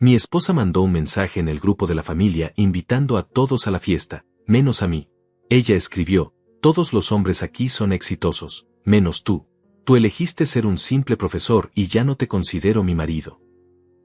Mi esposa mandó un mensaje en el grupo de la familia invitando a todos a la fiesta, menos a mí. Ella escribió: todos los hombres aquí son exitosos, menos tú. Tú elegiste ser un simple profesor y ya no te considero mi marido.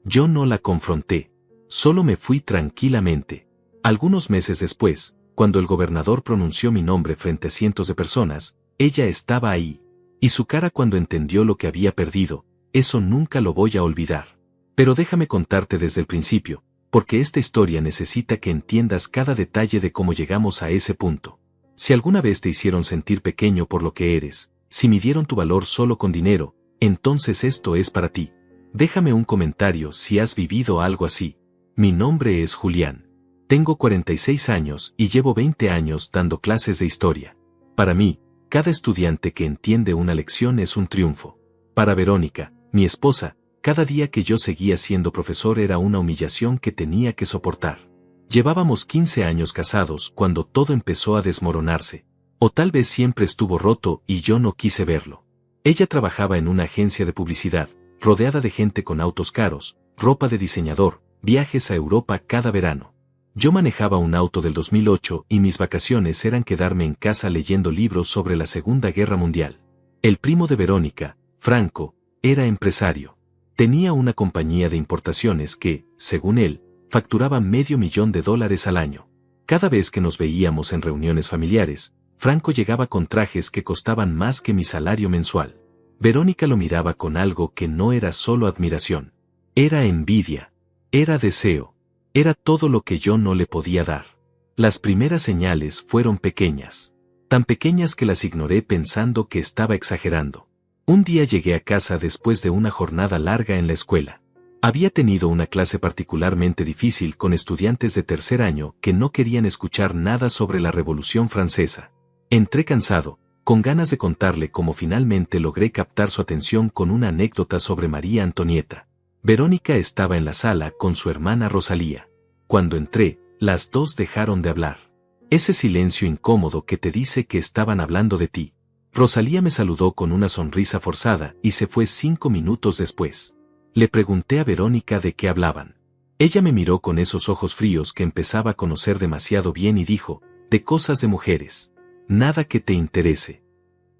Yo no la confronté. Solo me fui tranquilamente. Algunos meses después, cuando el gobernador pronunció mi nombre frente a cientos de personas, ella estaba ahí. Y su cara cuando entendió lo que había perdido, eso nunca lo voy a olvidar. Pero déjame contarte desde el principio, porque esta historia necesita que entiendas cada detalle de cómo llegamos a ese punto. Si alguna vez te hicieron sentir pequeño por lo que eres, si midieron tu valor solo con dinero, entonces esto es para ti. Déjame un comentario si has vivido algo así. Mi nombre es Julián. Tengo 46 años y llevo 20 años dando clases de historia. Para mí, cada estudiante que entiende una lección es un triunfo. Para Verónica, mi esposa, cada día que yo seguía siendo profesor era una humillación que tenía que soportar. Llevábamos 15 años casados cuando todo empezó a desmoronarse. O tal vez siempre estuvo roto y yo no quise verlo. Ella trabajaba en una agencia de publicidad, rodeada de gente con autos caros, ropa de diseñador, viajes a Europa cada verano. Yo manejaba un auto del 2008 y mis vacaciones eran quedarme en casa leyendo libros sobre la Segunda Guerra Mundial. El primo de Verónica, Franco, era empresario. Tenía una compañía de importaciones que, según él, facturaba $500,000 al año. Cada vez que nos veíamos en reuniones familiares, Franco llegaba con trajes que costaban más que mi salario mensual. Verónica lo miraba con algo que no era solo admiración. Era envidia. Era deseo. Era todo lo que yo no le podía dar. Las primeras señales fueron pequeñas. Tan pequeñas que las ignoré pensando que estaba exagerando. Un día llegué a casa después de una jornada larga en la escuela. Había tenido una clase particularmente difícil con estudiantes de tercer año que no querían escuchar nada sobre la Revolución Francesa. Entré cansado, con ganas de contarle cómo finalmente logré captar su atención con una anécdota sobre María Antonieta. Verónica estaba en la sala con su hermana Rosalía. Cuando entré, las dos dejaron de hablar. Ese silencio incómodo que te dice que estaban hablando de ti. Rosalía me saludó con una sonrisa forzada y se fue 5 minutos después. Le pregunté a Verónica de qué hablaban. Ella me miró con esos ojos fríos que empezaba a conocer demasiado bien y dijo: de cosas de mujeres. Nada que te interese.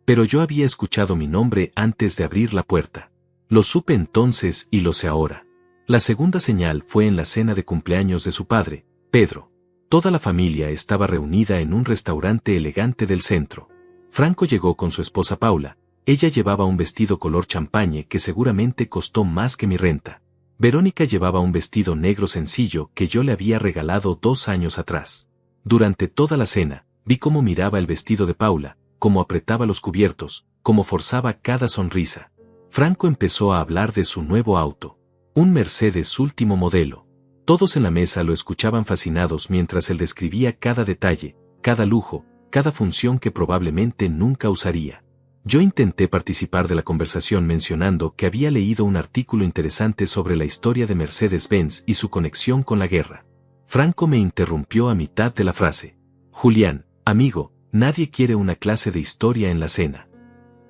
Pero yo había escuchado mi nombre antes de abrir la puerta. Lo supe entonces y lo sé ahora. La segunda señal fue en la cena de cumpleaños de su padre, Pedro. Toda la familia estaba reunida en un restaurante elegante del centro. Franco llegó con su esposa Paula. Ella llevaba un vestido color champañe que seguramente costó más que mi renta. Verónica llevaba un vestido negro sencillo que yo le había regalado 2 años atrás. Durante toda la cena, vi cómo miraba el vestido de Paula, cómo apretaba los cubiertos, cómo forzaba cada sonrisa. Franco empezó a hablar de su nuevo auto. Un Mercedes último modelo. Todos en la mesa lo escuchaban fascinados mientras él describía cada detalle, cada lujo, cada función que probablemente nunca usaría. Yo intenté participar de la conversación mencionando que había leído un artículo interesante sobre la historia de Mercedes-Benz y su conexión con la guerra. Franco me interrumpió a mitad de la frase. Julián, amigo, nadie quiere una clase de historia en la cena.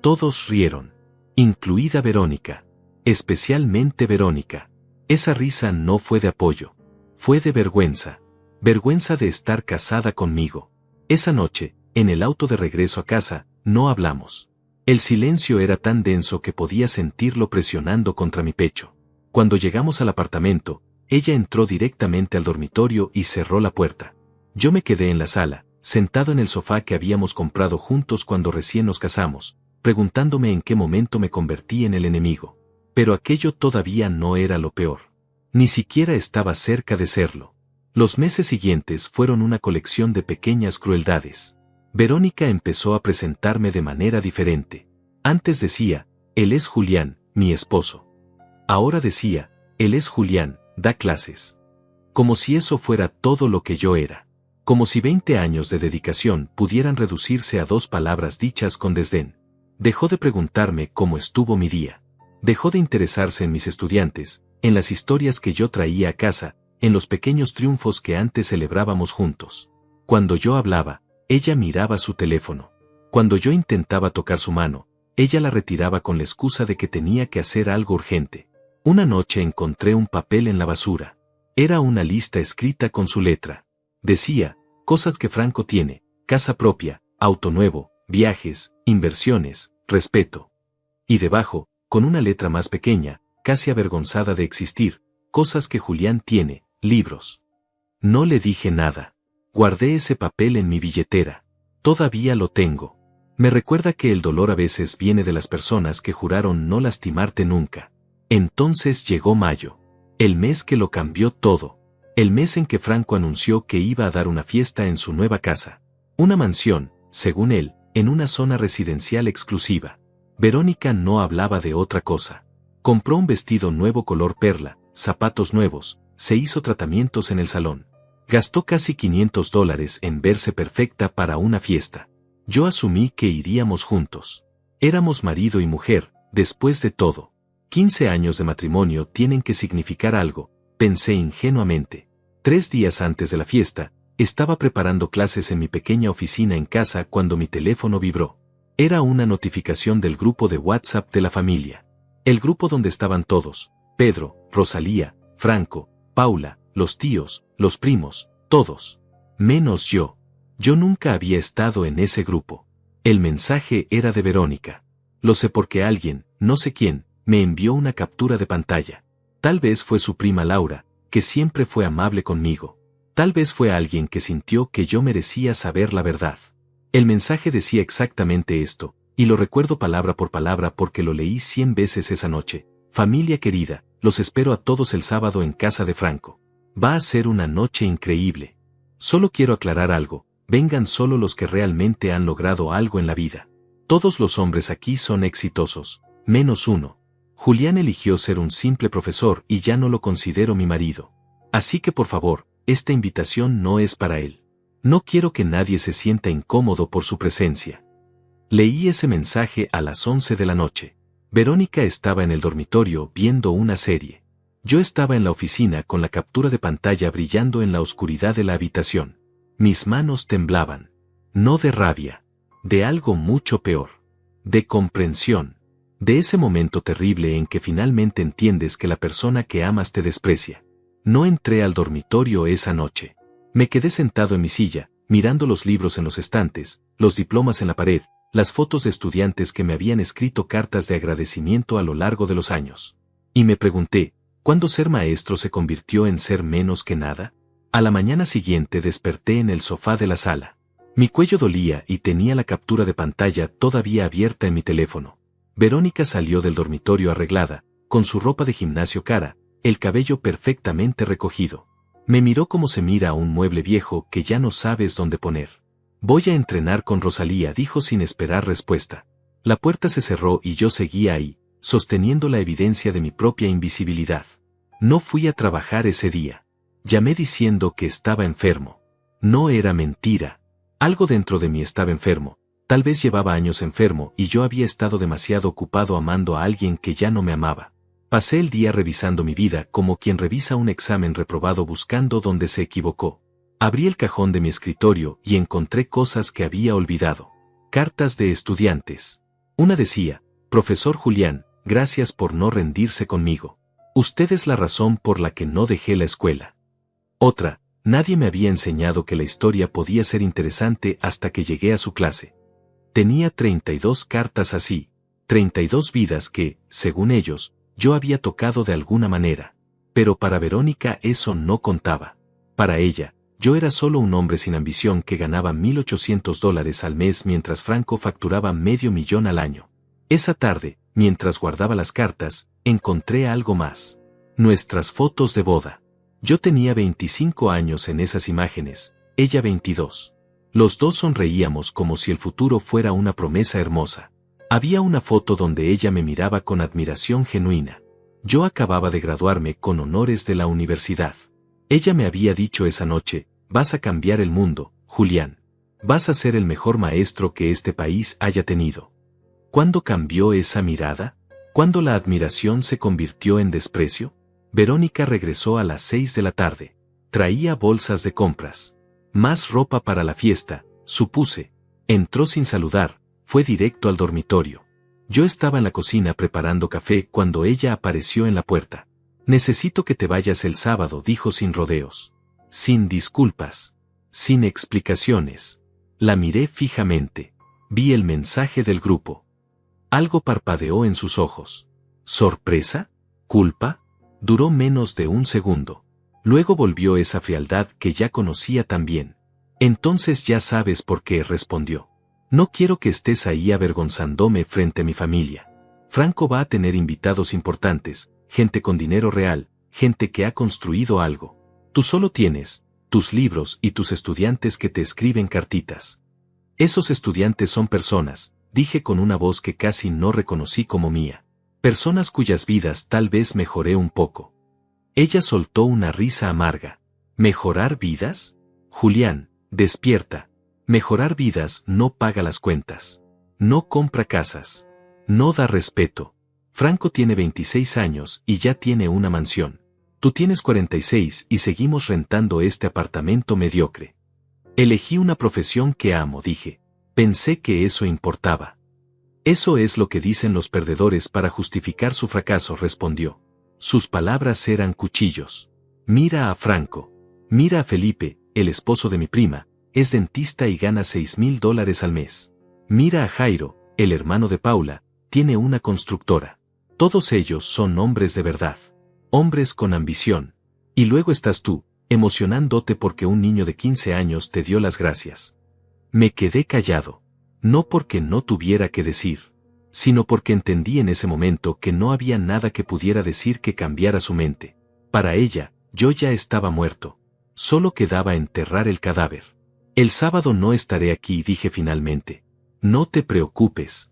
Todos rieron. Incluida Verónica. Especialmente Verónica. Esa risa no fue de apoyo. Fue de vergüenza. Vergüenza de estar casada conmigo. Esa noche, en el auto de regreso a casa, no hablamos. El silencio era tan denso que podía sentirlo presionando contra mi pecho. Cuando llegamos al apartamento, ella entró directamente al dormitorio y cerró la puerta. Yo me quedé en la sala, sentado en el sofá que habíamos comprado juntos cuando recién nos casamos, preguntándome en qué momento me convertí en el enemigo. Pero aquello todavía no era lo peor. Ni siquiera estaba cerca de serlo. Los meses siguientes fueron una colección de pequeñas crueldades. Verónica empezó a presentarme de manera diferente. Antes decía, él es Julián, mi esposo. Ahora decía, él es Julián, da clases. Como si eso fuera todo lo que yo era. Como si 20 años de dedicación pudieran reducirse a 2 palabras dichas con desdén. Dejó de preguntarme cómo estuvo mi día. Dejó de interesarse en mis estudiantes, en las historias que yo traía a casa, en los pequeños triunfos que antes celebrábamos juntos. Cuando yo hablaba, ella miraba su teléfono. Cuando yo intentaba tocar su mano, ella la retiraba con la excusa de que tenía que hacer algo urgente. Una noche encontré un papel en la basura. Era una lista escrita con su letra. Decía, cosas que Franco tiene: casa propia, auto nuevo, viajes, inversiones, respeto. Y debajo, con una letra más pequeña, casi avergonzada de existir, cosas que Julián tiene: libros. No le dije nada. Guardé ese papel en mi billetera. Todavía lo tengo. Me recuerda que el dolor a veces viene de las personas que juraron no lastimarte nunca. Entonces llegó mayo. El mes que lo cambió todo. El mes en que Franco anunció que iba a dar una fiesta en su nueva casa. Una mansión, según él, en una zona residencial exclusiva. Verónica no hablaba de otra cosa. Compró un vestido nuevo color perla, zapatos nuevos, se hizo tratamientos en el salón. Gastó casi $500 en verse perfecta para una fiesta. Yo asumí que iríamos juntos. Éramos marido y mujer, después de todo. 15 años de matrimonio tienen que significar algo, pensé ingenuamente. 3 días antes de la fiesta, estaba preparando clases en mi pequeña oficina en casa cuando mi teléfono vibró. Era una notificación del grupo de WhatsApp de la familia. El grupo donde estaban todos: Pedro, Rosalía, Franco, Paula, los tíos, los primos, todos. Menos yo. Yo nunca había estado en ese grupo. El mensaje era de Verónica. Lo sé porque alguien, no sé quién, me envió una captura de pantalla. Tal vez fue su prima Laura, que siempre fue amable conmigo. Tal vez fue alguien que sintió que yo merecía saber la verdad. El mensaje decía exactamente esto, y lo recuerdo palabra por palabra porque lo leí 100 veces esa noche. Familia querida, los espero a todos el sábado en casa de Franco. Va a ser una noche increíble. Solo quiero aclarar algo: vengan solo los que realmente han logrado algo en la vida. Todos los hombres aquí son exitosos, menos uno. Julián eligió ser un simple profesor y ya no lo considero mi marido. Así que por favor, esta invitación no es para él. No quiero que nadie se sienta incómodo por su presencia. Leí ese mensaje a las 11 de la noche. Verónica estaba en el dormitorio viendo una serie. Yo estaba en la oficina con la captura de pantalla brillando en la oscuridad de la habitación. Mis manos temblaban. No de rabia. De algo mucho peor. De comprensión. De ese momento terrible en que finalmente entiendes que la persona que amas te desprecia. No entré al dormitorio esa noche. Me quedé sentado en mi silla, mirando los libros en los estantes, los diplomas en la pared, las fotos de estudiantes que me habían escrito cartas de agradecimiento a lo largo de los años. Y me pregunté, ¿cuándo ser maestro se convirtió en ser menos que nada? A la mañana siguiente desperté en el sofá de la sala. Mi cuello dolía y tenía la captura de pantalla todavía abierta en mi teléfono. Verónica salió del dormitorio arreglada, con su ropa de gimnasio cara, el cabello perfectamente recogido. Me miró como se mira a un mueble viejo que ya no sabes dónde poner. Voy a entrenar con Rosalía, dijo sin esperar respuesta. La puerta se cerró y yo seguía ahí, sosteniendo la evidencia de mi propia invisibilidad. No fui a trabajar ese día. Llamé diciendo que estaba enfermo. No era mentira. Algo dentro de mí estaba enfermo. Tal vez llevaba años enfermo y yo había estado demasiado ocupado amando a alguien que ya no me amaba. Pasé el día revisando mi vida como quien revisa un examen reprobado buscando dónde se equivocó. Abrí el cajón de mi escritorio y encontré cosas que había olvidado. Cartas de estudiantes. Una decía: Profesor Julián, gracias por no rendirse conmigo. Usted es la razón por la que no dejé la escuela. Otra: nadie me había enseñado que la historia podía ser interesante hasta que llegué a su clase. Tenía 32 cartas así, 32 vidas que, según ellos, yo había tocado de alguna manera. Pero para Verónica eso no contaba. Para ella, yo era solo un hombre sin ambición que ganaba $1,800 al mes mientras Franco facturaba $500,000 al año. Esa tarde, mientras guardaba las cartas, encontré algo más. Nuestras fotos de boda. Yo tenía 25 años en esas imágenes, ella 22. Los dos sonreíamos como si el futuro fuera una promesa hermosa. Había una foto donde ella me miraba con admiración genuina. Yo acababa de graduarme con honores de la universidad. Ella me había dicho esa noche: vas a cambiar el mundo, Julián. Vas a ser el mejor maestro que este país haya tenido. ¿Cuándo cambió esa mirada? ¿Cuándo la admiración se convirtió en desprecio? Verónica regresó a las 6 de la tarde. Traía bolsas de compras. Más ropa para la fiesta, supuse. Entró sin saludar, fue directo al dormitorio. Yo estaba en la cocina preparando café cuando ella apareció en la puerta. Necesito que te vayas el sábado, dijo sin rodeos. Sin disculpas. Sin explicaciones. La miré fijamente. Vi el mensaje del grupo. Algo parpadeó en sus ojos. ¿Sorpresa? ¿Culpa? Duró menos de un segundo. Luego volvió esa frialdad que ya conocía tan bien. Entonces ya sabes por qué, respondió. No quiero que estés ahí avergonzándome frente a mi familia. Franco va a tener invitados importantes, gente con dinero real, gente que ha construido algo. Tú solo tienes tus libros y tus estudiantes que te escriben cartitas. Esos estudiantes son personas, dije con una voz que casi no reconocí como mía. Personas cuyas vidas tal vez mejoré un poco. Ella soltó una risa amarga. ¿Mejorar vidas? Julián, despierta. Mejorar vidas no paga las cuentas. No compra casas. No da respeto. Franco tiene 26 años y ya tiene una mansión. Tú tienes 46 y seguimos rentando este apartamento mediocre. Elegí una profesión que amo, dije. Pensé que eso importaba. Eso es lo que dicen los perdedores para justificar su fracaso, respondió. Sus palabras eran cuchillos. Mira a Franco. Mira a Felipe, el esposo de mi prima, es dentista y gana $6,000 al mes. Mira a Jairo, el hermano de Paula, tiene una constructora. Todos ellos son hombres de verdad. Hombres con ambición. Y luego estás tú, emocionándote porque un niño de 15 años te dio las gracias. Me quedé callado. No porque no tuviera que decir, sino porque entendí en ese momento que no había nada que pudiera decir que cambiara su mente. Para ella, yo ya estaba muerto. Solo quedaba enterrar el cadáver. El sábado no estaré aquí, dije finalmente. No te preocupes.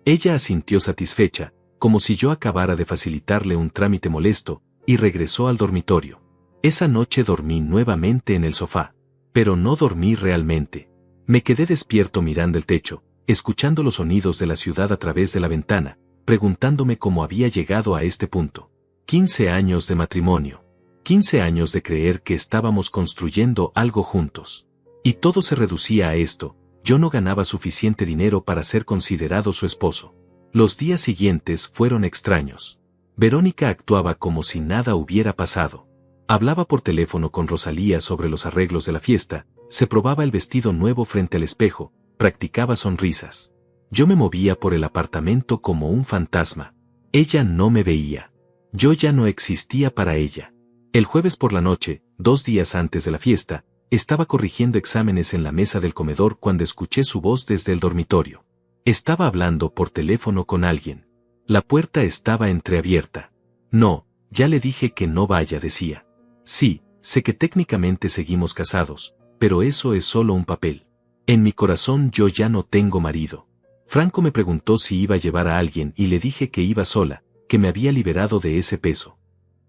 Ella asintió satisfecha, como si yo acabara de facilitarle un trámite molesto, y regresó al dormitorio. Esa noche dormí nuevamente en el sofá, pero no dormí realmente. Me quedé despierto mirando el techo, escuchando los sonidos de la ciudad a través de la ventana, preguntándome cómo había llegado a este punto. 15 años de matrimonio. 15 años de creer que estábamos construyendo algo juntos. Y todo se reducía a esto: yo no ganaba suficiente dinero para ser considerado su esposo. Los días siguientes fueron extraños. Verónica actuaba como si nada hubiera pasado. Hablaba por teléfono con Rosalía sobre los arreglos de la fiesta, se probaba el vestido nuevo frente al espejo, practicaba sonrisas. Yo me movía por el apartamento como un fantasma. Ella no me veía. Yo ya no existía para ella. El jueves por la noche, 2 días antes de la fiesta, estaba corrigiendo exámenes en la mesa del comedor cuando escuché su voz desde el dormitorio. Estaba hablando por teléfono con alguien. La puerta estaba entreabierta. No, ya le dije que no vaya, decía. Sí, sé que técnicamente seguimos casados, pero eso es solo un papel. En mi corazón yo ya no tengo marido. Franco me preguntó si iba a llevar a alguien y le dije que iba sola, que me había liberado de ese peso.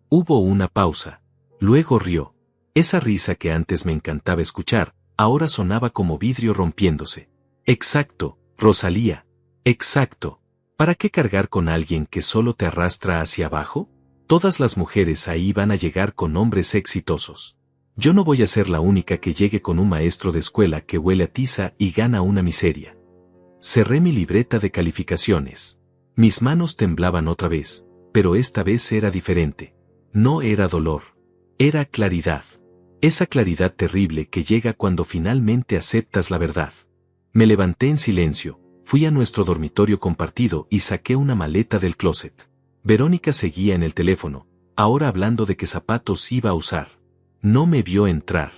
Hubo una pausa. Luego rió. Esa risa que antes me encantaba escuchar, ahora sonaba como vidrio rompiéndose. Exacto, Rosalía. Exacto. ¿Para qué cargar con alguien que solo te arrastra hacia abajo? Todas las mujeres ahí van a llegar con hombres exitosos. Yo no voy a ser la única que llegue con un maestro de escuela que huele a tiza y gana una miseria. Cerré mi libreta de calificaciones. Mis manos temblaban otra vez, pero esta vez era diferente. No era dolor. Era claridad. Esa claridad terrible que llega cuando finalmente aceptas la verdad. Me levanté en silencio, fui a nuestro dormitorio compartido y saqué una maleta del closet. Verónica seguía en el teléfono, ahora hablando de qué zapatos iba a usar. No me vio entrar.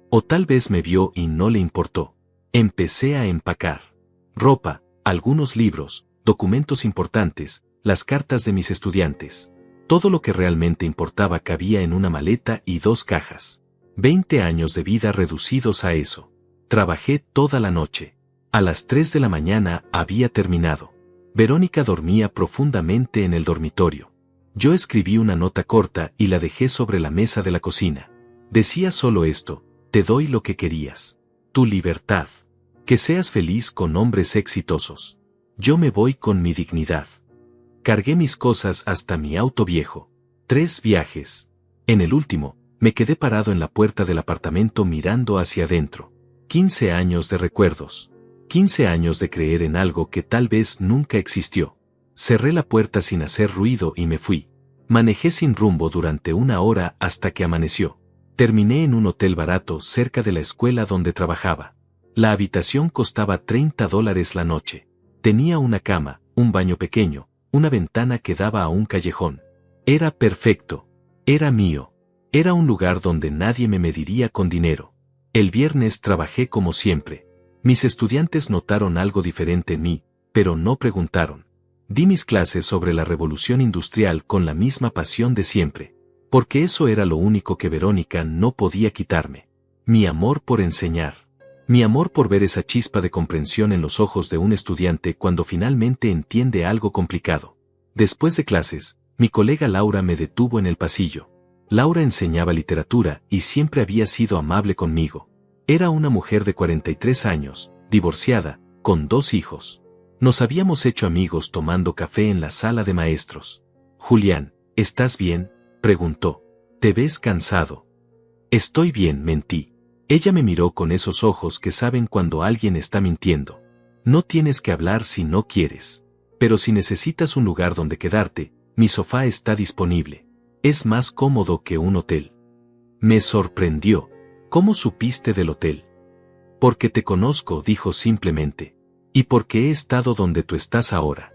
O tal vez me vio y no le importó. Empecé a empacar. Ropa, algunos libros, documentos importantes, las cartas de mis estudiantes. Todo lo que realmente importaba cabía en una maleta y 2 cajas. 20 años de vida reducidos a eso. Trabajé toda la noche. A las 3 de la mañana había terminado. Verónica dormía profundamente en el dormitorio. Yo escribí una nota corta y la dejé sobre la mesa de la cocina. Decía solo esto: te doy lo que querías. Tu libertad. Que seas feliz con hombres exitosos. Yo me voy con mi dignidad. Cargué mis cosas hasta mi auto viejo. 3 viajes. En el último, me quedé parado en la puerta del apartamento mirando hacia adentro. 15 años de recuerdos. 15 años de creer en algo que tal vez nunca existió. Cerré la puerta sin hacer ruido y me fui. Manejé sin rumbo durante 1 hora hasta que amaneció. Terminé en un hotel barato cerca de la escuela donde trabajaba. La habitación costaba $30 la noche. Tenía una cama, un baño pequeño, una ventana que daba a un callejón. Era perfecto. Era mío. Era un lugar donde nadie me mediría con dinero. El viernes trabajé como siempre. Mis estudiantes notaron algo diferente en mí, pero no preguntaron. Di mis clases sobre la revolución industrial con la misma pasión de siempre, porque eso era lo único que Verónica no podía quitarme. Mi amor por enseñar. Mi amor por ver esa chispa de comprensión en los ojos de un estudiante cuando finalmente entiende algo complicado. Después de clases, mi colega Laura me detuvo en el pasillo. Laura enseñaba literatura y siempre había sido amable conmigo. Era una mujer de 43 años, divorciada, con 2 hijos. Nos habíamos hecho amigos tomando café en la sala de maestros. Julián, ¿estás bien?, preguntó. ¿Te ves cansado? Estoy bien, mentí. Ella me miró con esos ojos que saben cuando alguien está mintiendo. No tienes que hablar si no quieres. Pero si necesitas un lugar donde quedarte, mi sofá está disponible. Es más cómodo que un hotel. Me sorprendió. ¿Cómo supiste del hotel? Porque te conozco, dijo simplemente. Y porque he estado donde tú estás ahora.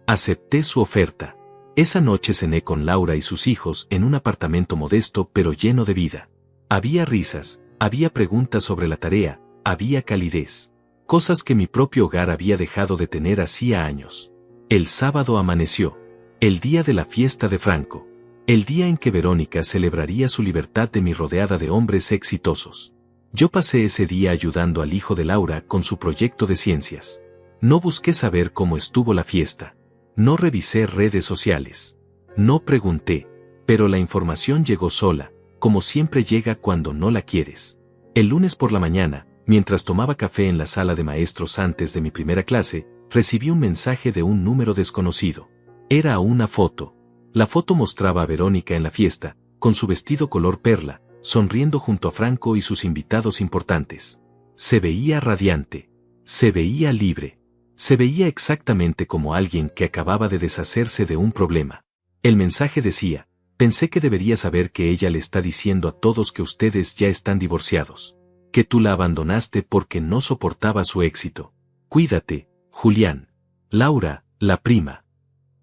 Acepté su oferta. Esa noche cené con Laura y sus hijos en un apartamento modesto pero lleno de vida. Había risas, había preguntas sobre la tarea, había calidez. Cosas que mi propio hogar había dejado de tener hacía años. El sábado amaneció. El día de la fiesta de Franco. El día en que Verónica celebraría su libertad de mí rodeada de hombres exitosos. Yo pasé ese día ayudando al hijo de Laura con su proyecto de ciencias. No busqué saber cómo estuvo la fiesta. No revisé redes sociales. No pregunté, pero la información llegó sola, como siempre llega cuando no la quieres. El lunes por la mañana, mientras tomaba café en la sala de maestros antes de mi primera clase, recibí un mensaje de un número desconocido. Era una foto. La foto mostraba a Verónica en la fiesta, con su vestido color perla, sonriendo junto a Franco y sus invitados importantes. Se veía radiante. Se veía libre. Se veía exactamente como alguien que acababa de deshacerse de un problema. El mensaje decía: pensé que debería saber que ella le está diciendo a todos que ustedes ya están divorciados. Que tú la abandonaste porque no soportaba su éxito. Cuídate, Julián. Laura, la prima.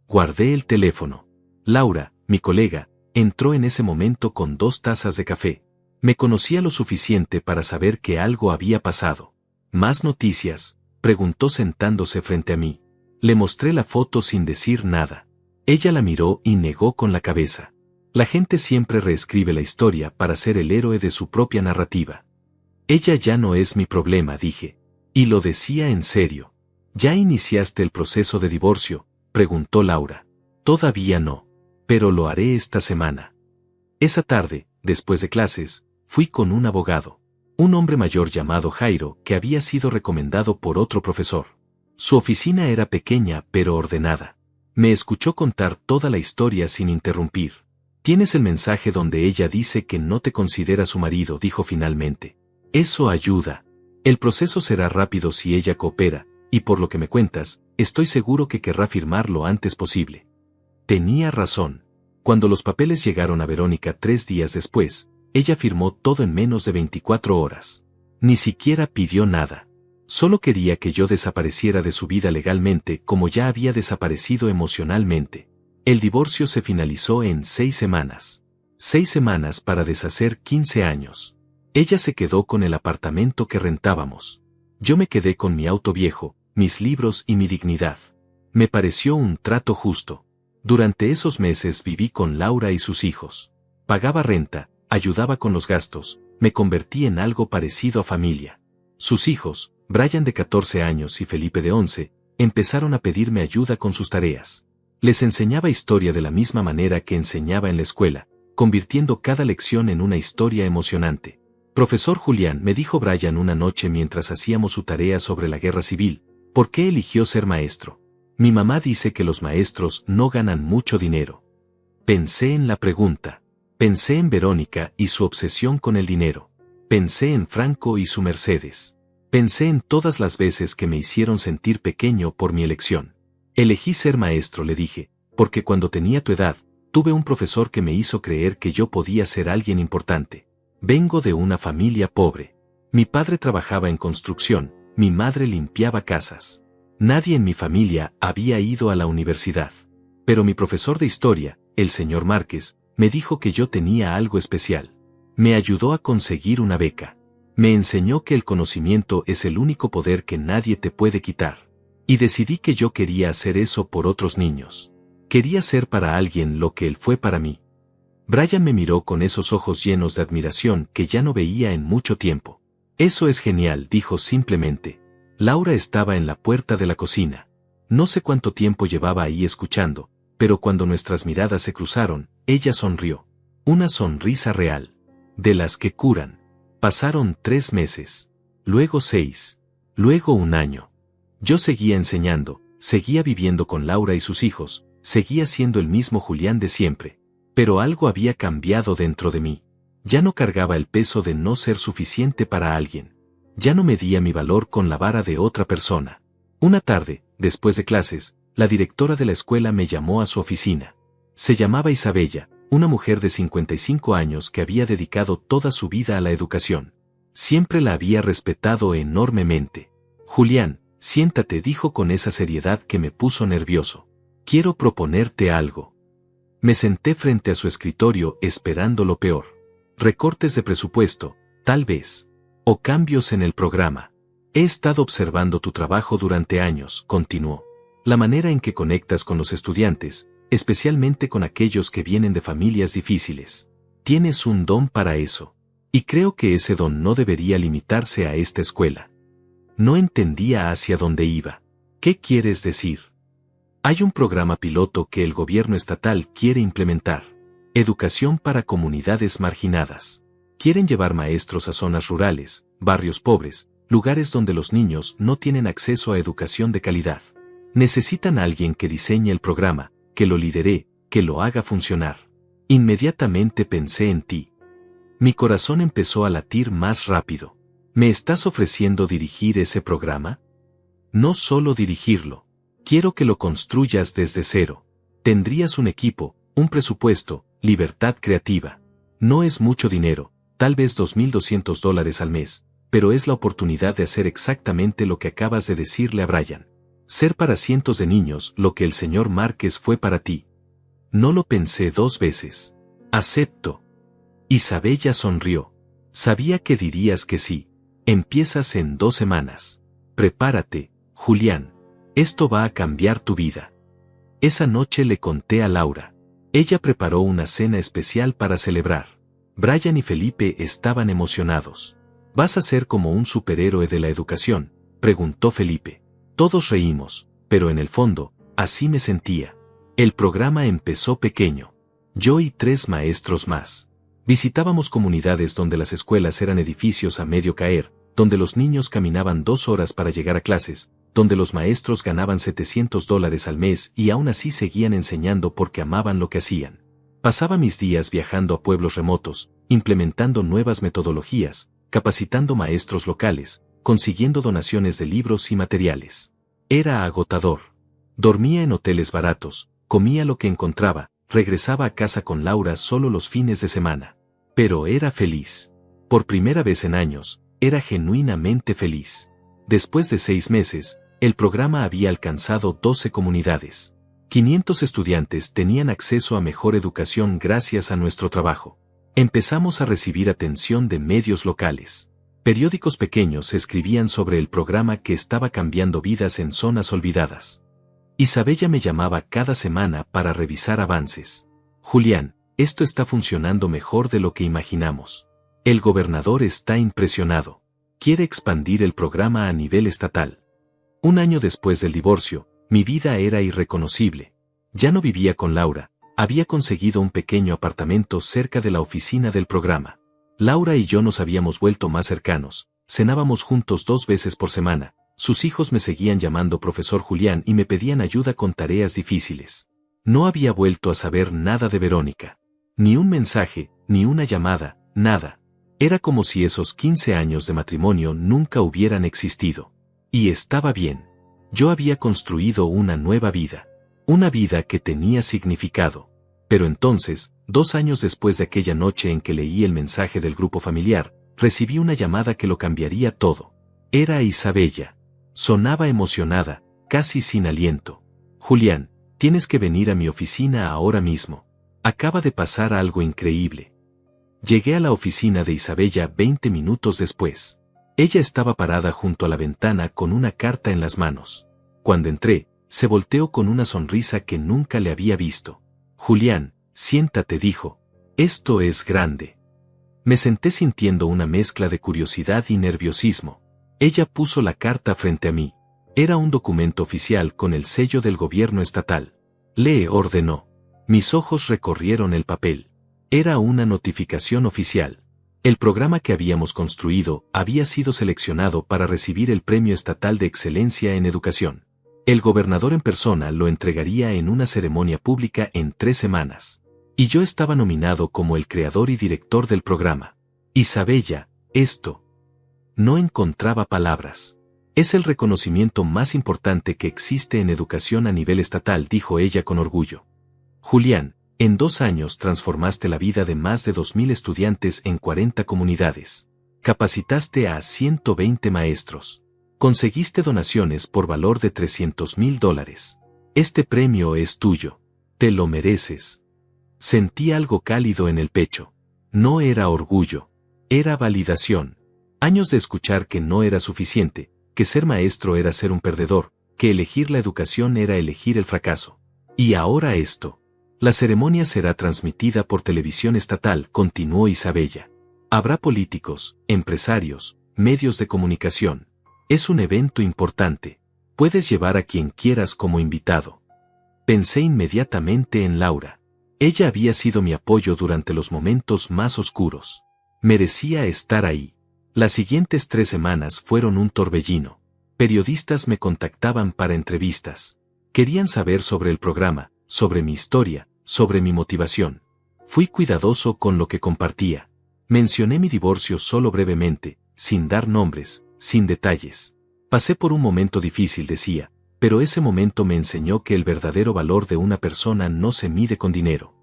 Guardé el teléfono. Laura, mi colega, entró en ese momento con 2 tazas de café. Me conocía lo suficiente para saber que algo había pasado. ¿Más noticias?, preguntó sentándose frente a mí. Le mostré la foto sin decir nada. Ella la miró y negó con la cabeza. La gente siempre reescribe la historia para ser el héroe de su propia narrativa. Ella ya no es mi problema, dije. Y lo decía en serio. ¿Ya iniciaste el proceso de divorcio?, preguntó Laura. Todavía no. Pero lo haré esta semana. Esa tarde, después de clases, fui con un abogado. Un hombre mayor llamado Jairo que había sido recomendado por otro profesor. Su oficina era pequeña pero ordenada. Me escuchó contar toda la historia sin interrumpir. Tienes el mensaje donde ella dice que no te considera su marido, dijo finalmente. Eso ayuda. El proceso será rápido si ella coopera, y por lo que me cuentas, estoy seguro que querrá firmar lo antes posible. Tenía razón. Cuando los papeles llegaron a Verónica 3 días después, ella firmó todo en menos de 24 horas. Ni siquiera pidió nada. Solo quería que yo desapareciera de su vida legalmente como ya había desaparecido emocionalmente. El divorcio se finalizó en 6 semanas. 6 semanas para deshacer 15 años. Ella se quedó con el apartamento que rentábamos. Yo me quedé con mi auto viejo, mis libros y mi dignidad. Me pareció un trato justo. Durante esos meses viví con Laura y sus hijos. Pagaba renta, ayudaba con los gastos, me convertí en algo parecido a familia. Sus hijos, Brian de 14 años y Felipe de 11, empezaron a pedirme ayuda con sus tareas. Les enseñaba historia de la misma manera que enseñaba en la escuela, convirtiendo cada lección en una historia emocionante. Profesor Julián, me dijo Brian una noche mientras hacíamos su tarea sobre la guerra civil, ¿por qué eligió ser maestro? Mi mamá dice que los maestros no ganan mucho dinero. Pensé en la pregunta. Pensé en Verónica y su obsesión con el dinero. Pensé en Franco y su Mercedes. Pensé en todas las veces que me hicieron sentir pequeño por mi elección. Elegí ser maestro, le dije, porque cuando tenía tu edad, Tuve un profesor que me hizo creer que yo podía ser alguien importante. Vengo de una familia pobre. Mi padre trabajaba en construcción, mi madre limpiaba casas. Nadie en mi familia había ido a la universidad. Pero mi profesor de historia, el señor Márquez, me dijo que yo tenía algo especial. Me ayudó a conseguir una beca. Me enseñó que el conocimiento es el único poder que nadie te puede quitar. Y decidí que yo quería hacer eso por otros niños. Quería ser para alguien lo que él fue para mí. Brian me miró con esos ojos llenos de admiración que ya no veía en mucho tiempo. Eso es genial, dijo simplemente. Laura estaba en la puerta de la cocina. No sé cuánto tiempo llevaba ahí escuchando, pero cuando nuestras miradas se cruzaron, ella sonrió. Una sonrisa real. De las que curan. Pasaron 3 meses. Luego 6. Luego 1 año. Yo seguía enseñando, seguía viviendo con Laura y sus hijos, seguía siendo el mismo Julián de siempre. Pero algo había cambiado dentro de mí. Ya no cargaba el peso de no ser suficiente para alguien. Ya no medía mi valor con la vara de otra persona. Una tarde, después de clases, la directora de la escuela me llamó a su oficina. Se llamaba Isabella, una mujer de 55 años que había dedicado toda su vida a la educación. Siempre la había respetado enormemente. Julián, siéntate, dijo con esa seriedad que me puso nervioso. Quiero proponerte algo. Me senté frente a su escritorio esperando lo peor. Recortes de presupuesto, tal vez. O cambios en el programa. He estado observando tu trabajo durante años, continuó. La manera en que conectas con los estudiantes, especialmente con aquellos que vienen de familias difíciles. Tienes un don para eso. Y creo que ese don no debería limitarse a esta escuela. No entendía hacia dónde iba. ¿Qué quieres decir? Hay un programa piloto que el gobierno estatal quiere implementar. Educación para comunidades marginadas. Quieren llevar maestros a zonas rurales, barrios pobres, lugares donde los niños no tienen acceso a educación de calidad. Necesitan a alguien que diseñe el programa, que lo lidere, que lo haga funcionar. Inmediatamente pensé en ti. Mi corazón empezó a latir más rápido. ¿Me estás ofreciendo dirigir ese programa? No solo dirigirlo. Quiero que lo construyas desde cero. Tendrías un equipo, un presupuesto, libertad creativa. No es mucho dinero, tal vez $2,200 al mes, pero es la oportunidad de hacer exactamente lo que acabas de decirle a Brian. Ser para cientos de niños lo que el señor Márquez fue para ti. No lo pensé 2 veces. Acepto. Isabella sonrió. Sabía que dirías que sí. Empiezas en 2 semanas. Prepárate, Julián. Esto va a cambiar tu vida. Esa noche le conté a Laura. Ella preparó una cena especial para celebrar. Brian y Felipe estaban emocionados. ¿Vas a ser como un superhéroe de la educación?, preguntó Felipe. Todos reímos, pero en el fondo, así me sentía. El programa empezó pequeño. Yo y 3 maestros más. Visitábamos comunidades donde las escuelas eran edificios a medio caer, donde los niños caminaban 2 horas para llegar a clases, donde los maestros ganaban $700 al mes y aún así seguían enseñando porque amaban lo que hacían. Pasaba mis días viajando a pueblos remotos, implementando nuevas metodologías, capacitando maestros locales, consiguiendo donaciones de libros y materiales. Era agotador. Dormía en hoteles baratos, comía lo que encontraba, regresaba a casa con Laura solo los fines de semana. Pero era feliz. Por primera vez en años, era genuinamente feliz. Después de 6 meses, el programa había alcanzado 12 comunidades. 500 estudiantes tenían acceso a mejor educación gracias a nuestro trabajo. Empezamos a recibir atención de medios locales. Periódicos pequeños escribían sobre el programa que estaba cambiando vidas en zonas olvidadas. Isabella me llamaba cada semana para revisar avances. Julián, esto está funcionando mejor de lo que imaginamos. El gobernador está impresionado. Quiere expandir el programa a nivel estatal. 1 año después del divorcio, mi vida era irreconocible. Ya no vivía con Laura, había conseguido un pequeño apartamento cerca de la oficina del programa. Laura y yo nos habíamos vuelto más cercanos, cenábamos juntos 2 veces por semana, sus hijos me seguían llamando profesor Julián y me pedían ayuda con tareas difíciles. No había vuelto a saber nada de Verónica. Ni un mensaje, ni una llamada, nada. Era como si esos 15 años de matrimonio nunca hubieran existido. Y estaba bien. Yo había construido una nueva vida. Una vida que tenía significado. Pero entonces, 2 años después de aquella noche en que leí el mensaje del grupo familiar, recibí una llamada que lo cambiaría todo. Era Isabella. Sonaba emocionada, casi sin aliento. Julián, tienes que venir a mi oficina ahora mismo. Acaba de pasar algo increíble. Llegué a la oficina de Isabella 20 minutos después. Ella estaba parada junto a la ventana con una carta en las manos. Cuando entré, se volteó con una sonrisa que nunca le había visto. Julián, siéntate, dijo. Esto es grande. Me senté sintiendo una mezcla de curiosidad y nerviosismo. Ella puso la carta frente a mí. Era un documento oficial con el sello del gobierno estatal. Lee, ordenó. Mis ojos recorrieron el papel. Era una notificación oficial. El programa que habíamos construido había sido seleccionado para recibir el Premio Estatal de Excelencia en Educación. El gobernador en persona lo entregaría en una ceremonia pública en 3 semanas. Y yo estaba nominado como el creador y director del programa. Isabella, esto. No encontraba palabras. Es el reconocimiento más importante que existe en educación a nivel estatal, dijo ella con orgullo. Julián, en 2 años transformaste la vida de más de 2.000 estudiantes en 40 comunidades. Capacitaste a 120 maestros. Conseguiste donaciones por valor de $300,000. Este premio es tuyo. Te lo mereces. Sentí algo cálido en el pecho. No era orgullo. Era validación. Años de escuchar que no era suficiente, que ser maestro era ser un perdedor, que elegir la educación era elegir el fracaso. Y ahora esto. La ceremonia será transmitida por televisión estatal, continuó Isabella. Habrá políticos, empresarios, medios de comunicación. Es un evento importante. Puedes llevar a quien quieras como invitado. Pensé inmediatamente en Laura. Ella había sido mi apoyo durante los momentos más oscuros. Merecía estar ahí. Las siguientes 3 semanas fueron un torbellino. Periodistas me contactaban para entrevistas. Querían saber sobre el programa, sobre mi historia, sobre mi motivación. Fui cuidadoso con lo que compartía. Mencioné mi divorcio solo brevemente, sin dar nombres, sin detalles. Pasé por un momento difícil, decía, pero ese momento me enseñó que el verdadero valor de una persona no se mide con dinero.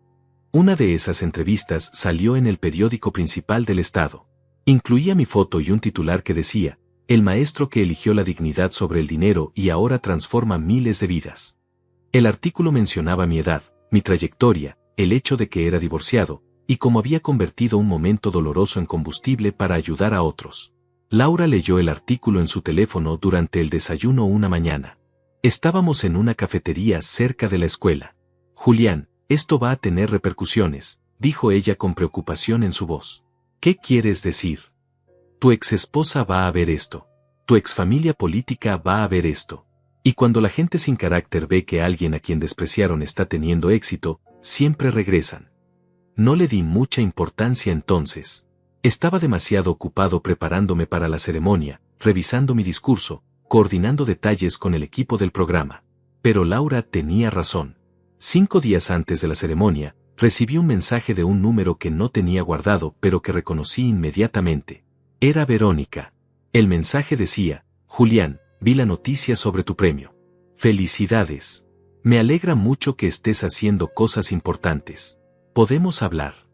Una de esas entrevistas salió en el periódico principal del estado. Incluía mi foto y un titular que decía, el maestro que eligió la dignidad sobre el dinero y ahora transforma miles de vidas. El artículo mencionaba mi edad, mi trayectoria, el hecho de que era divorciado, y cómo había convertido un momento doloroso en combustible para ayudar a otros. Laura leyó el artículo en su teléfono durante el desayuno una mañana. Estábamos en una cafetería cerca de la escuela. Julián, esto va a tener repercusiones, dijo ella con preocupación en su voz. ¿Qué quieres decir? Tu exesposa va a ver esto. Tu exfamilia política va a ver esto. Y cuando la gente sin carácter ve que alguien a quien despreciaron está teniendo éxito, siempre regresan. No le di mucha importancia entonces. Estaba demasiado ocupado preparándome para la ceremonia, revisando mi discurso, coordinando detalles con el equipo del programa. Pero Laura tenía razón. 5 días antes de la ceremonia, recibí un mensaje de un número que no tenía guardado pero que reconocí inmediatamente. Era Verónica. El mensaje decía, Julián, vi la noticia sobre tu premio. Felicidades. Me alegra mucho que estés haciendo cosas importantes. ¿Podemos hablar?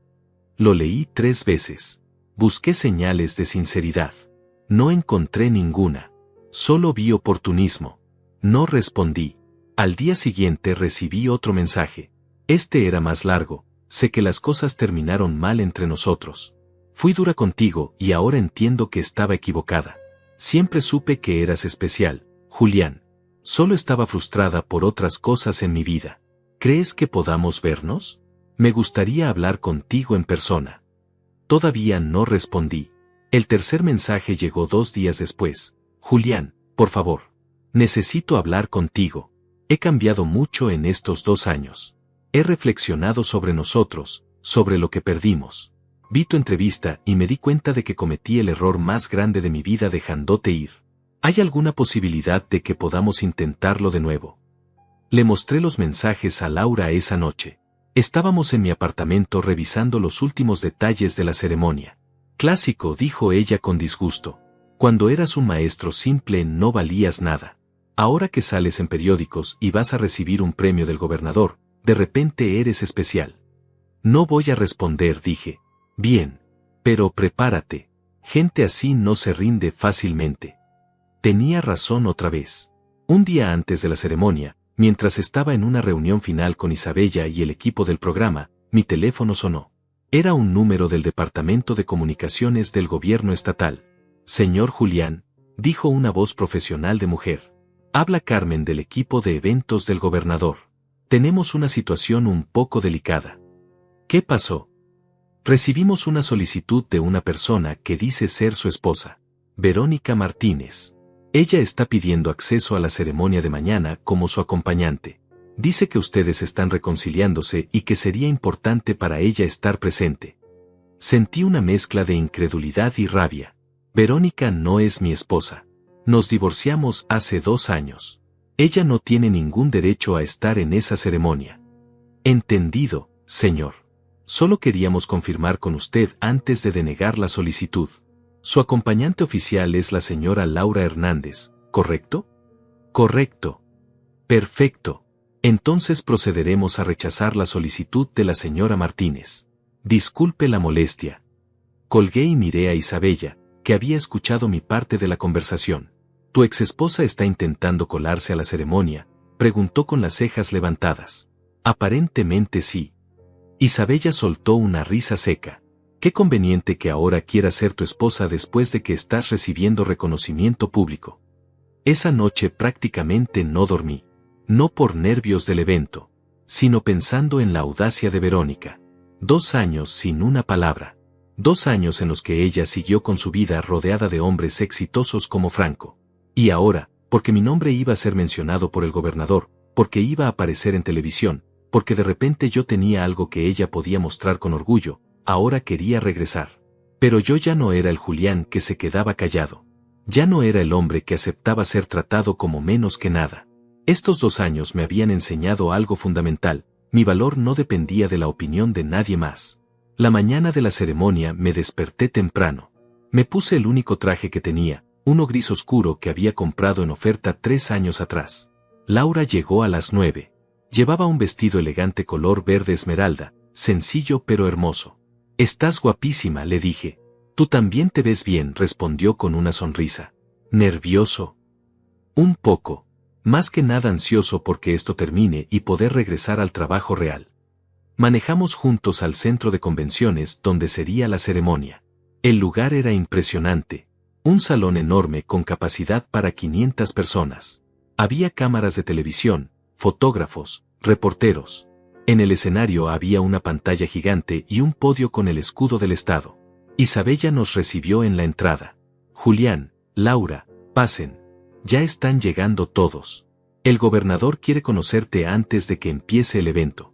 Lo leí 3 veces. Busqué señales de sinceridad. No encontré ninguna. Solo vi oportunismo. No respondí. Al día siguiente recibí otro mensaje. Este era más largo. Sé que las cosas terminaron mal entre nosotros. Fui dura contigo y ahora entiendo que estaba equivocada. Siempre supe que eras especial, Julián. Solo estaba frustrada por otras cosas en mi vida. ¿Crees que podamos vernos? Me gustaría hablar contigo en persona. Todavía no respondí. El tercer mensaje llegó 2 días después. Julián, por favor. Necesito hablar contigo. He cambiado mucho en estos 2 años. He reflexionado sobre nosotros, sobre lo que perdimos. Vi tu entrevista y me di cuenta de que cometí el error más grande de mi vida dejándote ir. ¿Hay alguna posibilidad de que podamos intentarlo de nuevo? Le mostré los mensajes a Laura esa noche. Estábamos en mi apartamento revisando los últimos detalles de la ceremonia. Clásico, dijo ella con disgusto. Cuando eras un maestro simple no valías nada. Ahora que sales en periódicos y vas a recibir un premio del gobernador, de repente eres especial. No voy a responder, dije. Bien. Pero prepárate. Gente así no se rinde fácilmente. Tenía razón otra vez. Un día antes de la ceremonia, mientras estaba en una reunión final con Isabella y el equipo del programa, mi teléfono sonó. Era un número del Departamento de Comunicaciones del Gobierno Estatal. Señor Julián, dijo una voz profesional de mujer. Habla Carmen del equipo de eventos del gobernador. Tenemos una situación un poco delicada. ¿Qué pasó? Recibimos una solicitud de una persona que dice ser su esposa, Verónica Martínez. Ella está pidiendo acceso a la ceremonia de mañana como su acompañante. Dice que ustedes están reconciliándose y que sería importante para ella estar presente. Sentí una mezcla de incredulidad y rabia. Verónica no es mi esposa. Nos divorciamos hace 2 años. Ella no tiene ningún derecho a estar en esa ceremonia. Entendido, señor. Solo queríamos confirmar con usted antes de denegar la solicitud. Su acompañante oficial es la señora Laura Hernández, ¿correcto? Correcto. Perfecto. Entonces procederemos a rechazar la solicitud de la señora Martínez. Disculpe la molestia. Colgué y miré a Isabella, que había escuchado mi parte de la conversación. ¿Tu exesposa está intentando colarse a la ceremonia?, preguntó con las cejas levantadas. Aparentemente sí. Isabella soltó una risa seca. Qué conveniente que ahora quiera ser tu esposa después de que estás recibiendo reconocimiento público. Esa noche prácticamente no dormí. No por nervios del evento, sino pensando en la audacia de Verónica. 2 años sin una palabra. 2 años en los que ella siguió con su vida rodeada de hombres exitosos como Franco. Y ahora, porque mi nombre iba a ser mencionado por el gobernador, porque iba a aparecer en televisión, porque de repente yo tenía algo que ella podía mostrar con orgullo, ahora quería regresar. Pero yo ya no era el Julián que se quedaba callado. Ya no era el hombre que aceptaba ser tratado como menos que nada. Estos 2 años me habían enseñado algo fundamental, mi valor no dependía de la opinión de nadie más. La mañana de la ceremonia me desperté temprano. Me puse el único traje que tenía, uno gris oscuro que había comprado en oferta 3 años atrás. Laura llegó a las 9. Llevaba un vestido elegante color verde esmeralda, sencillo pero hermoso. Estás guapísima, le dije. Tú también te ves bien, respondió con una sonrisa. ¿Nervioso? Un poco. Más que nada ansioso porque esto termine y poder regresar al trabajo real. Manejamos juntos al centro de convenciones donde sería la ceremonia. El lugar era impresionante. Un salón enorme con capacidad para 500 personas. Había cámaras de televisión, fotógrafos, reporteros. En el escenario había una pantalla gigante y un podio con el escudo del estado. Isabella nos recibió en la entrada. Julián, Laura, pasen. Ya están llegando todos. El gobernador quiere conocerte antes de que empiece el evento.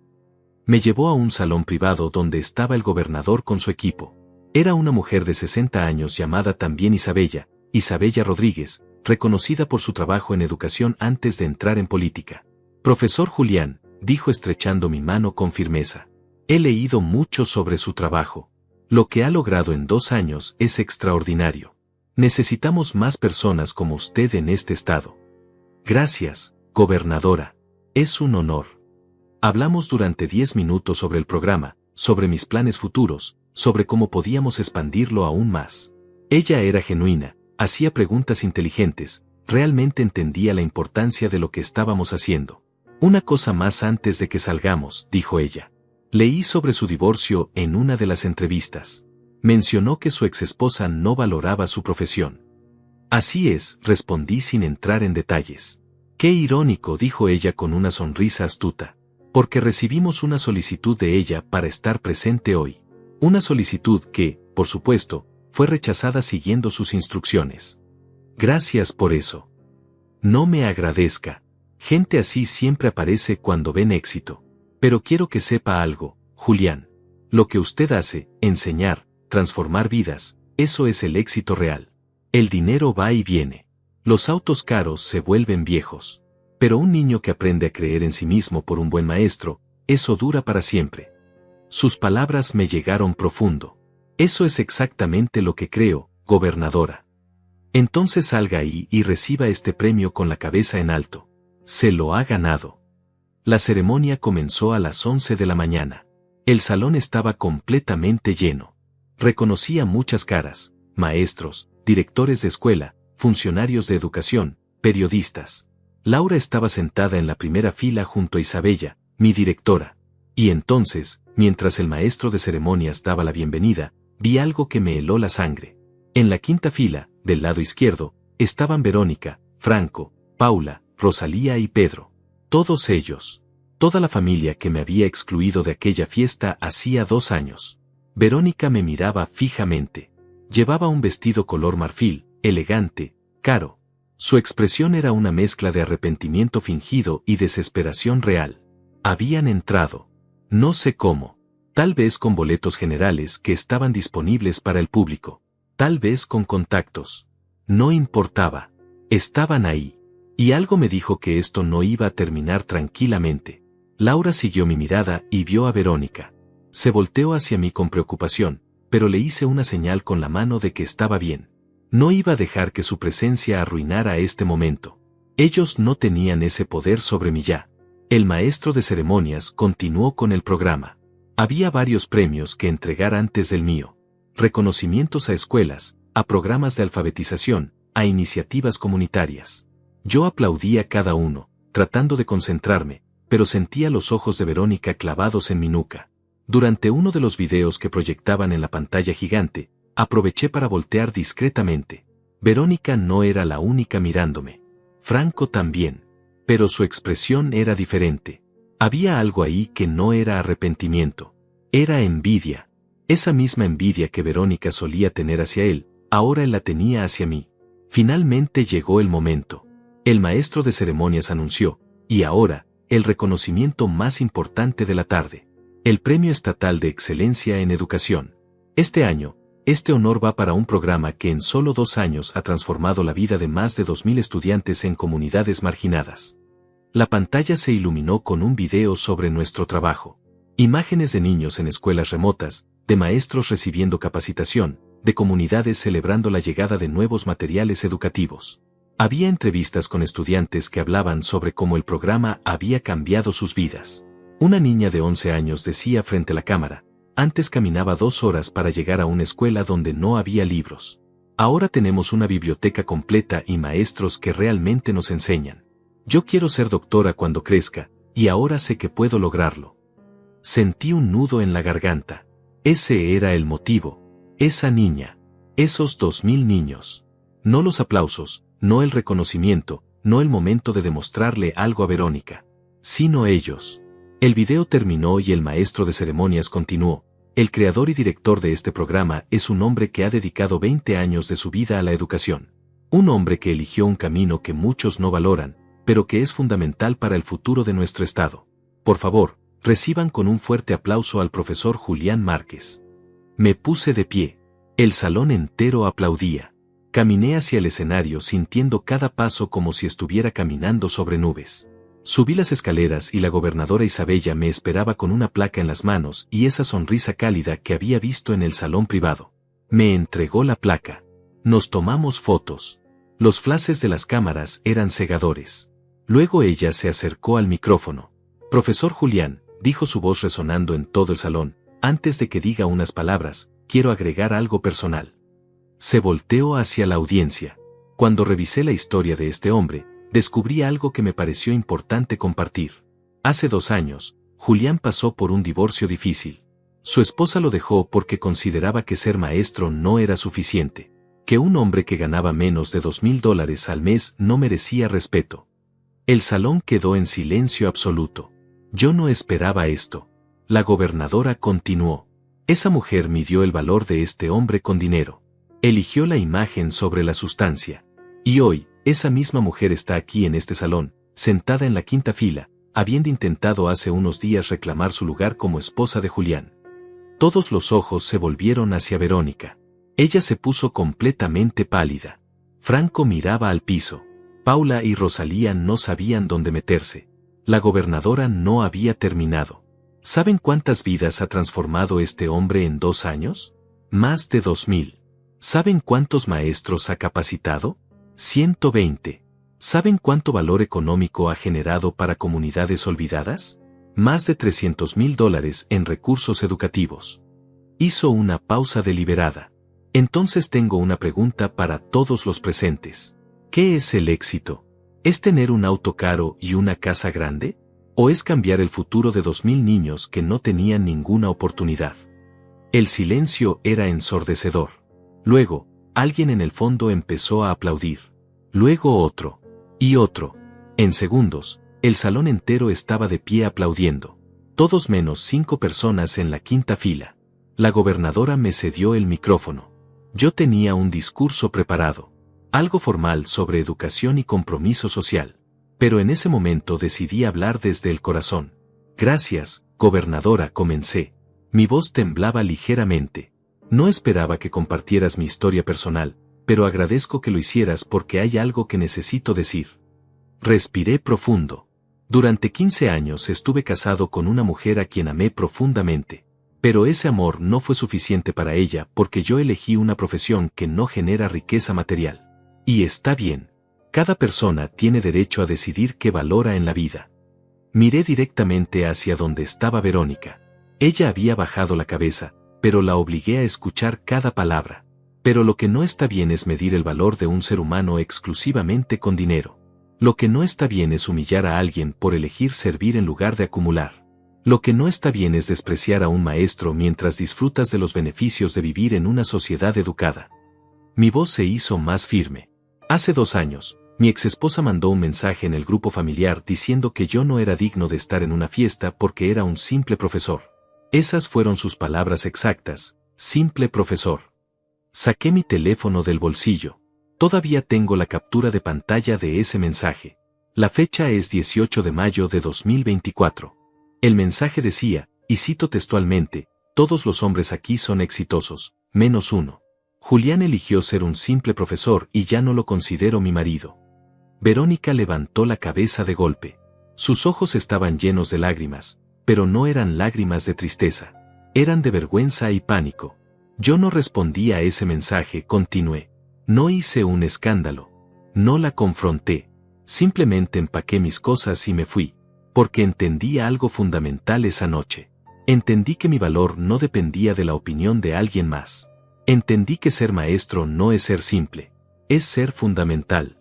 Me llevó a un salón privado donde estaba el gobernador con su equipo. Era una mujer de 60 años llamada también Isabella, Isabella Rodríguez, reconocida por su trabajo en educación antes de entrar en política. Profesor Julián, dijo estrechando mi mano con firmeza. He leído mucho sobre su trabajo. Lo que ha logrado en 2 años es extraordinario. Necesitamos más personas como usted en este estado. Gracias, gobernadora. Es un honor. Hablamos durante 10 minutos sobre el programa, sobre mis planes futuros, sobre cómo podíamos expandirlo aún más. Ella era genuina, hacía preguntas inteligentes, realmente entendía la importancia de lo que estábamos haciendo. Una cosa más antes de que salgamos, dijo ella. Leí sobre su divorcio en una de las entrevistas. Mencionó que su exesposa no valoraba su profesión. Así es, respondí sin entrar en detalles. Qué irónico, dijo ella con una sonrisa astuta. Porque recibimos una solicitud de ella para estar presente hoy. Una solicitud que, por supuesto, fue rechazada siguiendo sus instrucciones. Gracias por eso. No me agradezca. Gente así siempre aparece cuando ven éxito. Pero quiero que sepa algo, Julián. Lo que usted hace, enseñar, transformar vidas, eso es el éxito real. El dinero va y viene. Los autos caros se vuelven viejos. Pero un niño que aprende a creer en sí mismo por un buen maestro, eso dura para siempre. Sus palabras me llegaron profundo. Eso es exactamente lo que creo, gobernadora. Entonces salga ahí y reciba este premio con la cabeza en alto. Se lo ha ganado. La ceremonia comenzó a las 11 de la mañana. El salón estaba completamente lleno. Reconocía muchas caras: maestros, directores de escuela, funcionarios de educación, periodistas. Laura estaba sentada en la primera fila junto a Isabella, mi directora. Y entonces, mientras el maestro de ceremonias daba la bienvenida, vi algo que me heló la sangre. En la quinta fila, del lado izquierdo, estaban Verónica, Franco, Paula, Rosalía y Pedro. Todos ellos. Toda la familia que me había excluido de aquella fiesta hacía 2 años. Verónica me miraba fijamente. Llevaba un vestido color marfil, elegante, caro. Su expresión era una mezcla de arrepentimiento fingido y desesperación real. Habían entrado. No sé cómo. Tal vez con boletos generales que estaban disponibles para el público. Tal vez con contactos. No importaba. Estaban ahí. Y algo me dijo que esto no iba a terminar tranquilamente. Laura siguió mi mirada y vio a Verónica. Se volteó hacia mí con preocupación, pero le hice una señal con la mano de que estaba bien. No iba a dejar que su presencia arruinara este momento. Ellos no tenían ese poder sobre mí ya. El maestro de ceremonias continuó con el programa. Había varios premios que entregar antes del mío. Reconocimientos a escuelas, a programas de alfabetización, a iniciativas comunitarias. Yo aplaudía cada uno, tratando de concentrarme, pero sentía los ojos de Verónica clavados en mi nuca. Durante uno de los videos que proyectaban en la pantalla gigante, aproveché para voltear discretamente. Verónica no era la única mirándome. Franco también. Pero su expresión era diferente. Había algo ahí que no era arrepentimiento. Era envidia. Esa misma envidia que Verónica solía tener hacia él, ahora él la tenía hacia mí. Finalmente llegó el momento. El maestro de ceremonias anunció, y ahora, el reconocimiento más importante de la tarde. El Premio Estatal de Excelencia en Educación. Este año, este honor va para un programa que en solo 2 años ha transformado la vida de más de 2000 estudiantes en comunidades marginadas. La pantalla se iluminó con un video sobre nuestro trabajo. Imágenes de niños en escuelas remotas, de maestros recibiendo capacitación, de comunidades celebrando la llegada de nuevos materiales educativos. Había entrevistas con estudiantes que hablaban sobre cómo el programa había cambiado sus vidas. Una niña de 11 años decía frente a la cámara: antes caminaba 2 horas para llegar a una escuela donde no había libros. Ahora tenemos una biblioteca completa y maestros que realmente nos enseñan. Yo quiero ser doctora cuando crezca, y ahora sé que puedo lograrlo. Sentí un nudo en la garganta. Ese era el motivo. Esa niña. Esos 2000 niños. No los aplausos, no el reconocimiento, no el momento de demostrarle algo a Verónica. Sino ellos. El video terminó y el maestro de ceremonias continuó. El creador y director de este programa es un hombre que ha dedicado 20 años de su vida a la educación. Un hombre que eligió un camino que muchos no valoran, pero que es fundamental para el futuro de nuestro estado. Por favor, reciban con un fuerte aplauso al profesor Julián Márquez. Me puse de pie. El salón entero aplaudía. Caminé hacia el escenario sintiendo cada paso como si estuviera caminando sobre nubes. Subí las escaleras y la gobernadora Isabella me esperaba con una placa en las manos y esa sonrisa cálida que había visto en el salón privado. Me entregó la placa. Nos tomamos fotos. Los flashes de las cámaras eran cegadores. Luego ella se acercó al micrófono. Profesor Julián, dijo su voz resonando en todo el salón, antes de que diga unas palabras, quiero agregar algo personal. Se volteó hacia la audiencia. Cuando revisé la historia de este hombre, descubrí algo que me pareció importante compartir. Hace 2 años, Julián pasó por un divorcio difícil. Su esposa lo dejó porque consideraba que ser maestro no era suficiente, que un hombre que ganaba menos de $2000 al mes no merecía respeto. El salón quedó en silencio absoluto. Yo no esperaba esto. La gobernadora continuó. Esa mujer midió el valor de este hombre con dinero. Eligió la imagen sobre la sustancia. Y hoy, esa misma mujer está aquí en este salón, sentada en la 5ª fila, habiendo intentado hace unos días reclamar su lugar como esposa de Julián. Todos los ojos se volvieron hacia Verónica. Ella se puso completamente pálida. Franco miraba al piso. Paula y Rosalía no sabían dónde meterse. La gobernadora no había terminado. ¿Saben cuántas vidas ha transformado este hombre en 2 años? Más de 2000. ¿Saben cuántos maestros ha capacitado? 120. ¿Saben cuánto valor económico ha generado para comunidades olvidadas? Más de $300,000 en recursos educativos. Hizo una pausa deliberada. Entonces tengo una pregunta para todos los presentes. ¿Qué es el éxito? ¿Es tener un auto caro y una casa grande? ¿O es cambiar el futuro de 2,000 niños que no tenían ninguna oportunidad? El silencio era ensordecedor. Luego, alguien en el fondo empezó a aplaudir. Luego otro. Y otro. En segundos, el salón entero estaba de pie aplaudiendo. Todos menos 5 personas en la quinta fila. La gobernadora me cedió el micrófono. Yo tenía un discurso preparado. Algo formal sobre educación y compromiso social. Pero en ese momento decidí hablar desde el corazón. Gracias, gobernadora, comencé. Mi voz temblaba ligeramente. No esperaba que compartieras mi historia personal, pero agradezco que lo hicieras porque hay algo que necesito decir. Respiré profundo. Durante 15 años estuve casado con una mujer a quien amé profundamente. Pero ese amor no fue suficiente para ella porque yo elegí una profesión que no genera riqueza material. Y está bien. Cada persona tiene derecho a decidir qué valora en la vida. Miré directamente hacia donde estaba Verónica. Ella había bajado la cabeza, pero la obligué a escuchar cada palabra. Pero lo que no está bien es medir el valor de un ser humano exclusivamente con dinero. Lo que no está bien es humillar a alguien por elegir servir en lugar de acumular. Lo que no está bien es despreciar a un maestro mientras disfrutas de los beneficios de vivir en una sociedad educada. Mi voz se hizo más firme. Hace 2 años, mi exesposa mandó un mensaje en el grupo familiar diciendo que yo no era digno de estar en una fiesta porque era un simple profesor. Esas fueron sus palabras exactas, simple profesor. Saqué mi teléfono del bolsillo. Todavía tengo la captura de pantalla de ese mensaje. La fecha es 18 de mayo de 2024. El mensaje decía, y cito textualmente, todos los hombres aquí son exitosos, menos uno. Julián eligió ser un simple profesor y ya no lo considero mi marido. Verónica levantó la cabeza de golpe. Sus ojos estaban llenos de lágrimas, pero no eran lágrimas de tristeza. Eran de vergüenza y pánico. Yo no respondí a ese mensaje, continué. No hice un escándalo. No la confronté. Simplemente empaqué mis cosas y me fui. Porque entendí algo fundamental esa noche. Entendí que mi valor no dependía de la opinión de alguien más. Entendí que ser maestro no es ser simple. Es ser fundamental.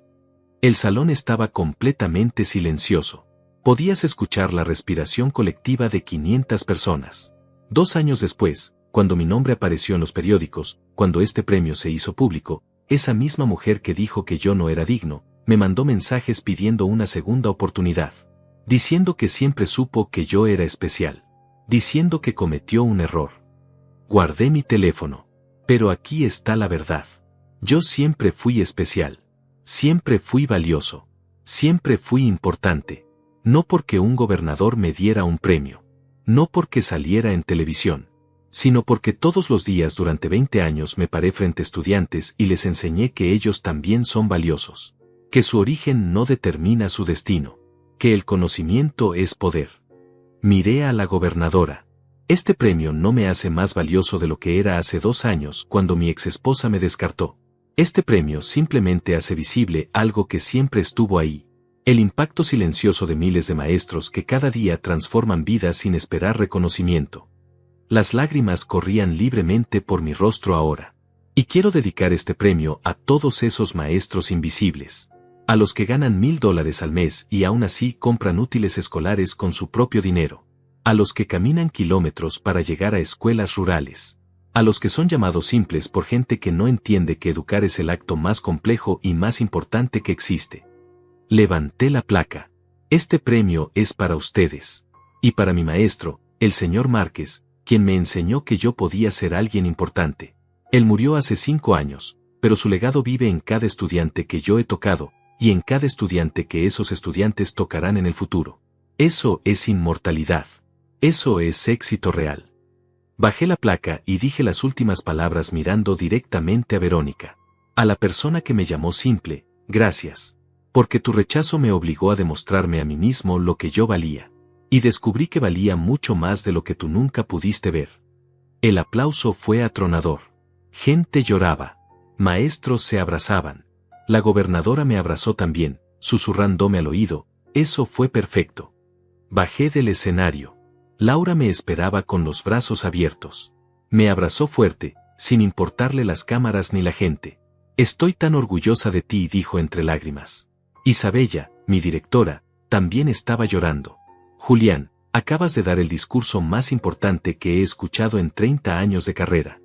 El salón estaba completamente silencioso. Podías escuchar la respiración colectiva de 500 personas. 2 años después, cuando mi nombre apareció en los periódicos, cuando este premio se hizo público, esa misma mujer que dijo que yo no era digno, me mandó mensajes pidiendo una segunda oportunidad. Diciendo que siempre supo que yo era especial. Diciendo que cometió un error. Guardé mi teléfono. Pero aquí está la verdad. Yo siempre fui especial. Siempre fui valioso. Siempre fui importante. No porque un gobernador me diera un premio. No porque saliera en televisión. Sino porque todos los días durante 20 años me paré frente a estudiantes y les enseñé que ellos también son valiosos. Que su origen no determina su destino. Que el conocimiento es poder. Miré a la gobernadora. Este premio no me hace más valioso de lo que era hace 2 años cuando mi exesposa me descartó. Este premio simplemente hace visible algo que siempre estuvo ahí. El impacto silencioso de miles de maestros que cada día transforman vidas sin esperar reconocimiento. Las lágrimas corrían libremente por mi rostro ahora. Y quiero dedicar este premio a todos esos maestros invisibles. A los que ganan $1,000 al mes y aún así compran útiles escolares con su propio dinero. A los que caminan kilómetros para llegar a escuelas rurales. A los que son llamados simples por gente que no entiende que educar es el acto más complejo y más importante que existe. Levanté la placa. Este premio es para ustedes. Y para mi maestro, el señor Márquez, quien me enseñó que yo podía ser alguien importante. Él murió hace 5 años, pero su legado vive en cada estudiante que yo he tocado, y en cada estudiante que esos estudiantes tocarán en el futuro. Eso es inmortalidad. Eso es éxito real. Bajé la placa y dije las últimas palabras mirando directamente a Verónica. A la persona que me llamó simple, gracias. Porque tu rechazo me obligó a demostrarme a mí mismo lo que yo valía. Y descubrí que valía mucho más de lo que tú nunca pudiste ver. El aplauso fue atronador. Gente lloraba. Maestros se abrazaban. La gobernadora me abrazó también, susurrándome al oído, eso fue perfecto. Bajé del escenario. Laura me esperaba con los brazos abiertos. Me abrazó fuerte, sin importarle las cámaras ni la gente. Estoy tan orgullosa de ti, dijo entre lágrimas. Isabella, mi directora, también estaba llorando. Julián, acabas de dar el discurso más importante que he escuchado en 30 años de carrera.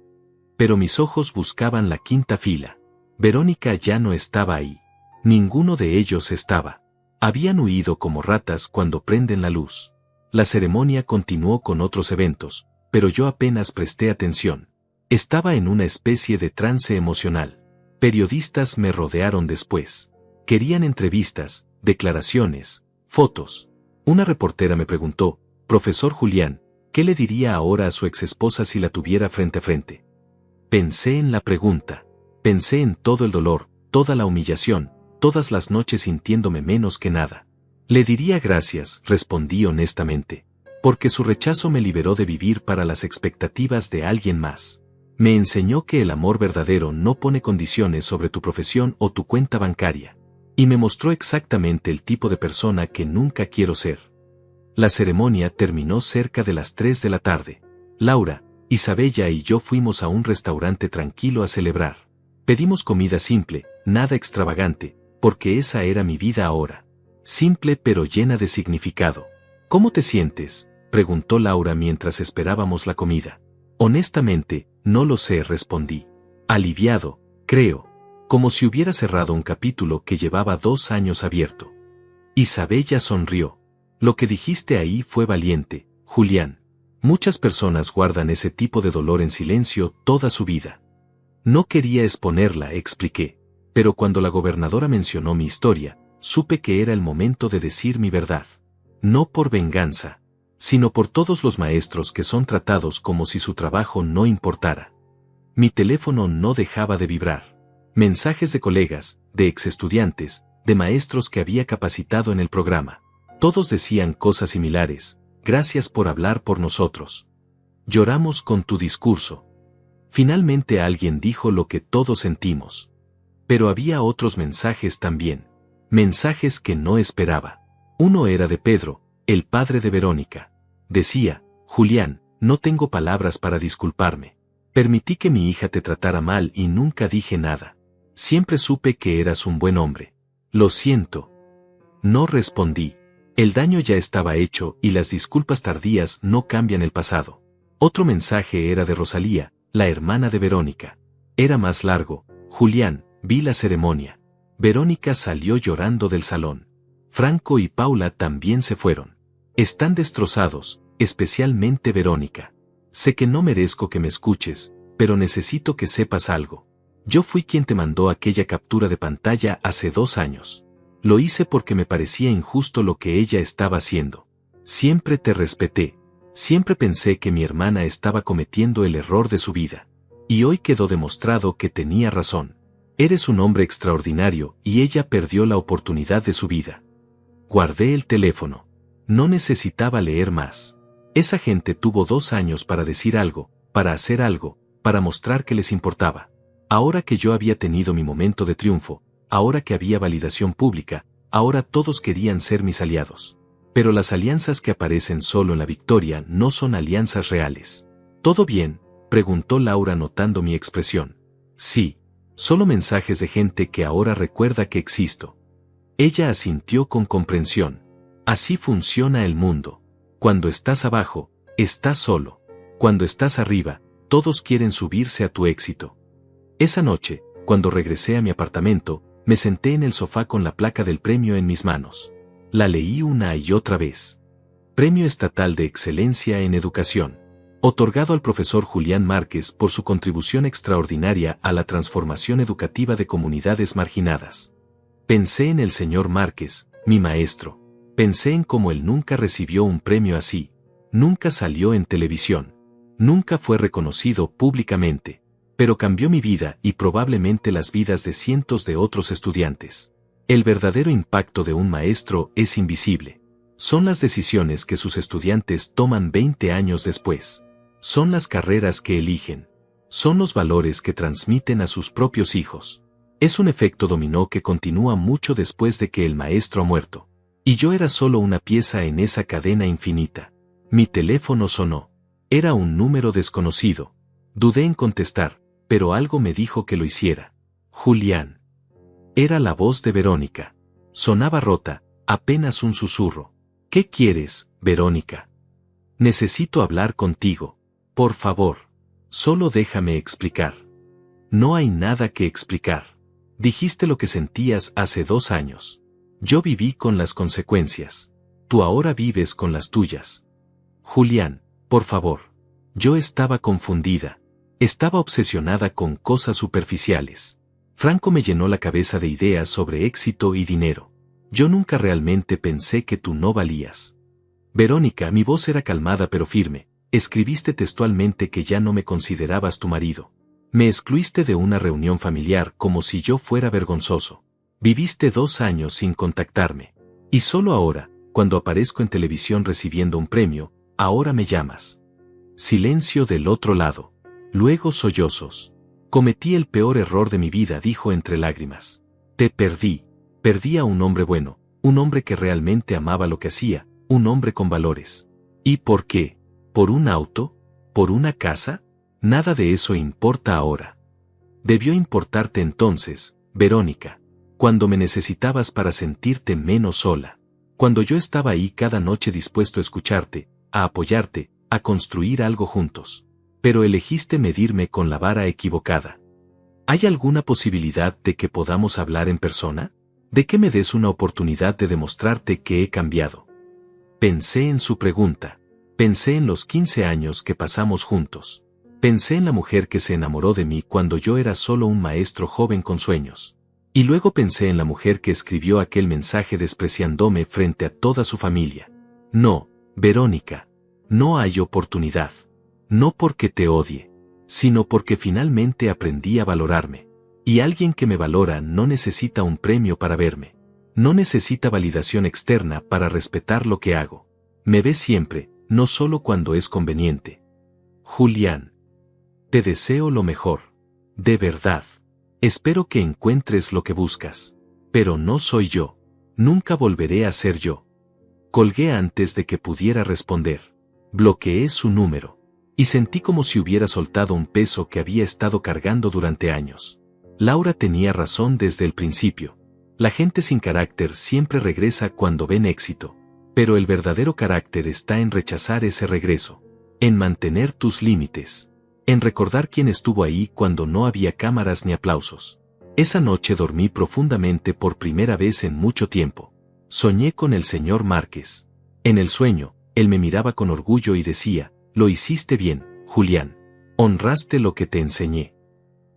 Pero mis ojos buscaban la quinta fila. Verónica ya no estaba ahí. Ninguno de ellos estaba. Habían huido como ratas cuando prenden la luz. La ceremonia continuó con otros eventos, pero yo apenas presté atención. Estaba en una especie de trance emocional. Periodistas me rodearon después. Querían entrevistas, declaraciones, fotos. Una reportera me preguntó, profesor Julián, ¿qué le diría ahora a su exesposa si la tuviera frente a frente? Pensé en la pregunta. Pensé en todo el dolor, toda la humillación, todas las noches sintiéndome menos que nada. Le diría gracias, respondí honestamente, porque su rechazo me liberó de vivir para las expectativas de alguien más. Me enseñó que el amor verdadero no pone condiciones sobre tu profesión o tu cuenta bancaria. Y me mostró exactamente el tipo de persona que nunca quiero ser. La ceremonia terminó cerca de las 3 de la tarde. Laura, Isabella y yo fuimos a un restaurante tranquilo a celebrar. Pedimos comida simple, nada extravagante, porque esa era mi vida ahora. Simple pero llena de significado. ¿Cómo te sientes?, preguntó Laura mientras esperábamos la comida. Honestamente, no lo sé, respondí. Aliviado, creo. Como si hubiera cerrado un capítulo que llevaba 2 años abierto. Isabella sonrió. Lo que dijiste ahí fue valiente, Julián. Muchas personas guardan ese tipo de dolor en silencio toda su vida. No quería exponerla, expliqué. Pero cuando la gobernadora mencionó mi historia, supe que era el momento de decir mi verdad. No por venganza, sino por todos los maestros que son tratados como si su trabajo no importara. Mi teléfono no dejaba de vibrar. Mensajes de colegas, de exestudiantes, de maestros que había capacitado en el programa. Todos decían cosas similares, gracias por hablar por nosotros. Lloramos con tu discurso. Finalmente alguien dijo lo que todos sentimos. Pero había otros mensajes también. Mensajes que no esperaba. Uno era de Pedro, el padre de Verónica. Decía, Julián, no tengo palabras para disculparme. Permití que mi hija te tratara mal y nunca dije nada. Siempre supe que eras un buen hombre. Lo siento. No respondí. El daño ya estaba hecho y las disculpas tardías no cambian el pasado. Otro mensaje era de Rosalía, la hermana de Verónica. Era más largo. Julián, vi la ceremonia. Verónica salió llorando del salón. Franco y Paula también se fueron. Están destrozados, especialmente Verónica. Sé que no merezco que me escuches, pero necesito que sepas algo. Yo fui quien te mandó aquella captura de pantalla hace 2 años. Lo hice porque me parecía injusto lo que ella estaba haciendo. Siempre te respeté. Siempre pensé que mi hermana estaba cometiendo el error de su vida. Y hoy quedó demostrado que tenía razón. Eres un hombre extraordinario y ella perdió la oportunidad de su vida. Guardé el teléfono. No necesitaba leer más. Esa gente tuvo 2 años para decir algo, para hacer algo, para mostrar que les importaba. Ahora que yo había tenido mi momento de triunfo, ahora que había validación pública, ahora todos querían ser mis aliados. Pero las alianzas que aparecen solo en la victoria no son alianzas reales. ¿Todo bien?, preguntó Laura notando mi expresión. Sí, solo mensajes de gente que ahora recuerda que existo. Ella asintió con comprensión. Así funciona el mundo. Cuando estás abajo, estás solo. Cuando estás arriba, todos quieren subirse a tu éxito. Esa noche, cuando regresé a mi apartamento, me senté en el sofá con la placa del premio en mis manos. La leí una y otra vez. Premio Estatal de Excelencia en Educación. Otorgado al profesor Julián Márquez por su contribución extraordinaria a la transformación educativa de comunidades marginadas. Pensé en el señor Márquez, mi maestro. Pensé en cómo él nunca recibió un premio así. Nunca salió en televisión. Nunca fue reconocido públicamente. Pero cambió mi vida y probablemente las vidas de cientos de otros estudiantes. El verdadero impacto de un maestro es invisible. Son las decisiones que sus estudiantes toman 20 años después. Son las carreras que eligen. Son los valores que transmiten a sus propios hijos. Es un efecto dominó que continúa mucho después de que el maestro ha muerto. Y yo era solo una pieza en esa cadena infinita. Mi teléfono sonó. Era un número desconocido. Dudé en contestar, pero algo me dijo que lo hiciera. Julián. Era la voz de Verónica. Sonaba rota, apenas un susurro. ¿Qué quieres, Verónica? Necesito hablar contigo. Por favor. Solo déjame explicar. No hay nada que explicar. Dijiste lo que sentías hace 2 años. Yo viví con las consecuencias. Tú ahora vives con las tuyas. Julián, por favor. Yo estaba confundida. Estaba obsesionada con cosas superficiales. Franco me llenó la cabeza de ideas sobre éxito y dinero. Yo nunca realmente pensé que tú no valías. Verónica, mi voz era calmada pero firme. Escribiste textualmente que ya no me considerabas tu marido. Me excluiste de una reunión familiar como si yo fuera vergonzoso. Viviste 2 años sin contactarme. Y solo ahora, cuando aparezco en televisión recibiendo un premio, ahora me llamas. Silencio del otro lado. Luego sollozos. Cometí el peor error de mi vida, dijo entre lágrimas. Te perdí. Perdí a un hombre bueno, un hombre que realmente amaba lo que hacía, un hombre con valores. ¿Y por qué? ¿Por un auto? ¿Por una casa? Nada de eso importa ahora. Debió importarte entonces, Verónica, cuando me necesitabas para sentirte menos sola. Cuando yo estaba ahí cada noche dispuesto a escucharte, a apoyarte, a construir algo juntos. Pero elegiste medirme con la vara equivocada. ¿Hay alguna posibilidad de que podamos hablar en persona? ¿De que me des una oportunidad de demostrarte que he cambiado? Pensé en su pregunta. Pensé en los 15 años que pasamos juntos. Pensé en la mujer que se enamoró de mí cuando yo era solo un maestro joven con sueños. Y luego pensé en la mujer que escribió aquel mensaje despreciándome frente a toda su familia. No, Verónica, no hay oportunidad. No porque te odie, sino porque finalmente aprendí a valorarme. Y alguien que me valora no necesita un premio para verme. No necesita validación externa para respetar lo que hago. Me ve siempre, no solo cuando es conveniente. Julián. Te deseo lo mejor. De verdad. Espero que encuentres lo que buscas. Pero no soy yo. Nunca volveré a ser yo. Colgué antes de que pudiera responder. Bloqueé su número. Y sentí como si hubiera soltado un peso que había estado cargando durante años. Laura tenía razón desde el principio. La gente sin carácter siempre regresa cuando ven éxito. Pero el verdadero carácter está en rechazar ese regreso. En mantener tus límites. En recordar quién estuvo ahí cuando no había cámaras ni aplausos. Esa noche dormí profundamente por primera vez en mucho tiempo. Soñé con el señor Márquez. En el sueño, él me miraba con orgullo y decía, lo hiciste bien, Julián. Honraste lo que te enseñé.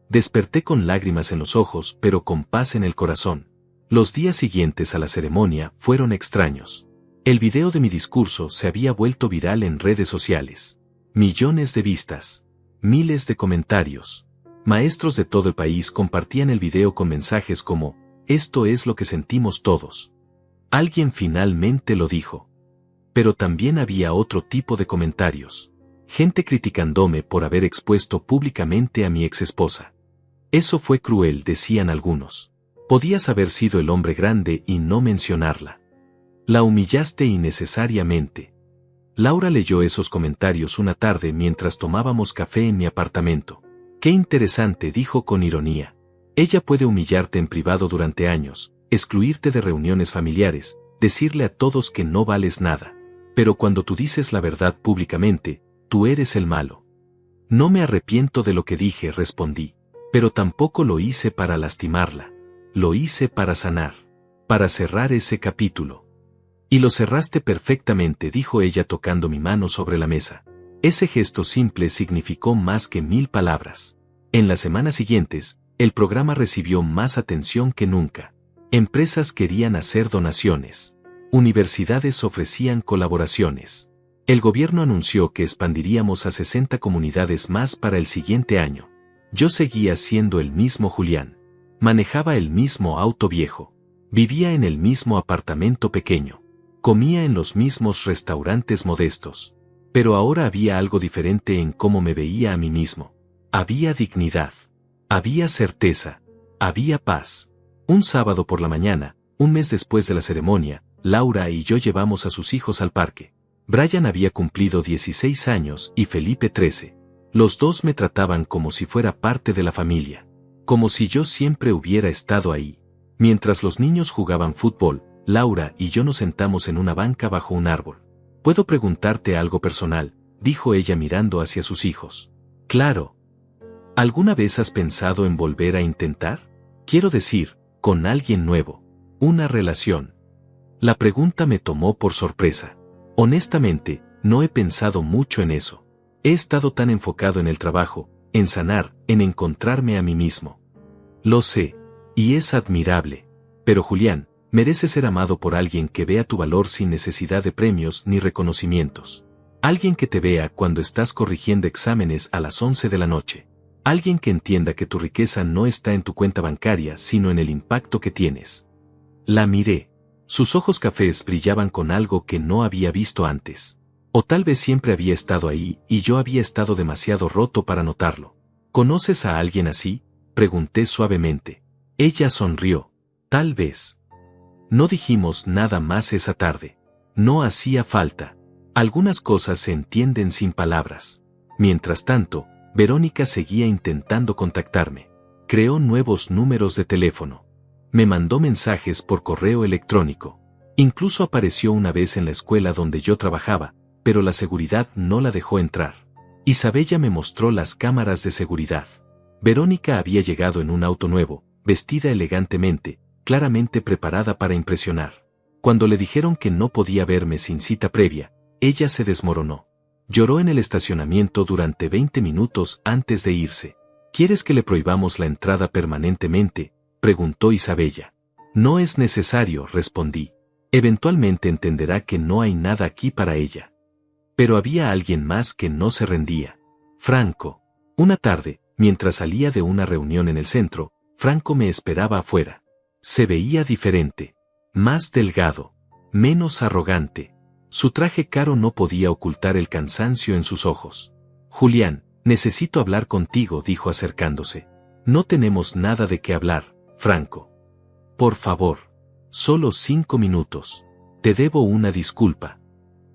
Desperté con lágrimas en los ojos pero con paz en el corazón. Los días siguientes a la ceremonia fueron extraños. El video de mi discurso se había vuelto viral en redes sociales. Millones de vistas. Miles de comentarios. Maestros de todo el país compartían el video con mensajes como, esto es lo que sentimos todos. Alguien finalmente lo dijo. Pero también había otro tipo de comentarios. Gente criticándome por haber expuesto públicamente a mi exesposa. Eso fue cruel, decían algunos. Podías haber sido el hombre grande y no mencionarla. La humillaste innecesariamente. Laura leyó esos comentarios una tarde mientras tomábamos café en mi apartamento. Qué interesante, dijo con ironía. Ella puede humillarte en privado durante años, excluirte de reuniones familiares, decirle a todos que no vales nada. Pero cuando tú dices la verdad públicamente, tú eres el malo. No me arrepiento de lo que dije, respondí. Pero tampoco lo hice para lastimarla. Lo hice para sanar. Para cerrar ese capítulo. Y lo cerraste perfectamente, dijo ella tocando mi mano sobre la mesa. Ese gesto simple significó más que 1000 palabras. En las semanas siguientes, el programa recibió más atención que nunca. Empresas querían hacer donaciones. Universidades ofrecían colaboraciones. El gobierno anunció que expandiríamos a 60 comunidades más para el siguiente año. Yo seguía siendo el mismo Julián. Manejaba el mismo auto viejo. Vivía en el mismo apartamento pequeño. Comía en los mismos restaurantes modestos. Pero ahora había algo diferente en cómo me veía a mí mismo. Había dignidad. Había certeza. Había paz. Un sábado por la mañana, un mes después de la ceremonia, Laura y yo llevamos a sus hijos al parque. Brian había cumplido 16 años y Felipe 13. Los dos me trataban como si fuera parte de la familia. Como si yo siempre hubiera estado ahí. Mientras los niños jugaban fútbol, Laura y yo nos sentamos en una banca bajo un árbol. «¿Puedo preguntarte algo personal?», dijo ella mirando hacia sus hijos. «Claro. ¿Alguna vez has pensado en volver a intentar? Quiero decir, con alguien nuevo. Una relación». La pregunta me tomó por sorpresa. Honestamente, no he pensado mucho en eso. He estado tan enfocado en el trabajo, en sanar, en encontrarme a mí mismo. Lo sé, y es admirable. Pero Julián, mereces ser amado por alguien que vea tu valor sin necesidad de premios ni reconocimientos. Alguien que te vea cuando estás corrigiendo exámenes a las 11 de la noche. Alguien que entienda que tu riqueza no está en tu cuenta bancaria sino en el impacto que tienes. La miré. Sus ojos cafés brillaban con algo que no había visto antes. O tal vez siempre había estado ahí y yo había estado demasiado roto para notarlo. ¿Conoces a alguien así?, pregunté suavemente. Ella sonrió. Tal vez. No dijimos nada más esa tarde. No hacía falta. Algunas cosas se entienden sin palabras. Mientras tanto, Verónica seguía intentando contactarme. Creó nuevos números de teléfono. Me mandó mensajes por correo electrónico. Incluso apareció una vez en la escuela donde yo trabajaba, pero la seguridad no la dejó entrar. Isabella me mostró las cámaras de seguridad. Verónica había llegado en un auto nuevo, vestida elegantemente, claramente preparada para impresionar. Cuando le dijeron que no podía verme sin cita previa, ella se desmoronó. Lloró en el estacionamiento durante 20 minutos antes de irse. ¿Quieres que le prohibamos la entrada permanentemente?, preguntó Isabella. No es necesario, respondí. Eventualmente entenderá que no hay nada aquí para ella. Pero había alguien más que no se rendía. Franco. Una tarde, mientras salía de una reunión en el centro, Franco me esperaba afuera. Se veía diferente. Más delgado. Menos arrogante. Su traje caro no podía ocultar el cansancio en sus ojos. Julián, necesito hablar contigo, dijo acercándose. No tenemos nada de qué hablar, Franco. Por favor. Solo 5 minutos. Te debo una disculpa.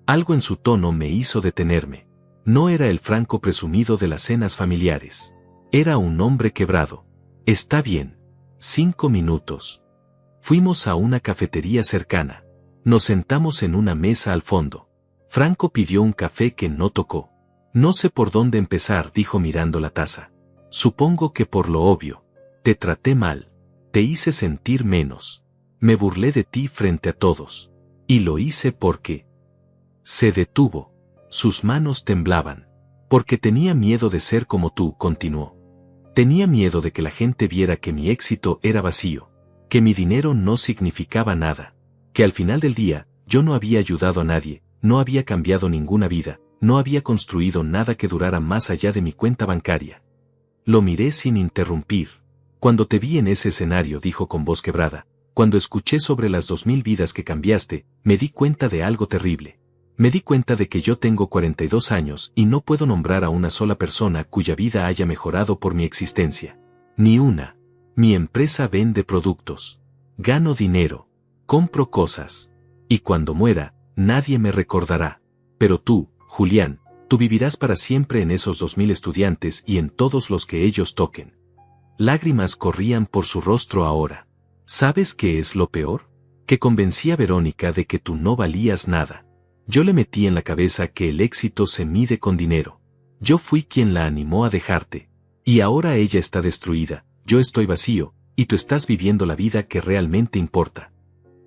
Algo en su tono me hizo detenerme. No era el Franco presumido de las cenas familiares. Era un hombre quebrado. Está bien. 5 minutos. Fuimos a una cafetería cercana. Nos sentamos en una mesa al fondo. Franco pidió un café que no tocó. No sé por dónde empezar, dijo mirando la taza. Supongo que por lo obvio. Te traté mal. Te hice sentir menos. Me burlé de ti frente a todos. Y lo hice porque... Se detuvo. Sus manos temblaban. Porque tenía miedo de ser como tú, continuó. Tenía miedo de que la gente viera que mi éxito era vacío. Que mi dinero no significaba nada. Que al final del día, yo no había ayudado a nadie, no había cambiado ninguna vida, no había construido nada que durara más allá de mi cuenta bancaria. Lo miré sin interrumpir. Cuando te vi en ese escenario, dijo con voz quebrada, cuando escuché sobre las 2000 vidas que cambiaste, me di cuenta de algo terrible. Me di cuenta de que yo tengo 42 años y no puedo nombrar a una sola persona cuya vida haya mejorado por mi existencia. Ni una. Mi empresa vende productos. Gano dinero. Compro cosas. Y cuando muera, nadie me recordará. Pero tú, Julián, tú vivirás para siempre en esos 2000 estudiantes y en todos los que ellos toquen. Lágrimas corrían por su rostro ahora. ¿Sabes qué es lo peor? Que convencí a Verónica de que tú no valías nada. Yo le metí en la cabeza que el éxito se mide con dinero. Yo fui quien la animó a dejarte. Y ahora ella está destruida, yo estoy vacío, y tú estás viviendo la vida que realmente importa.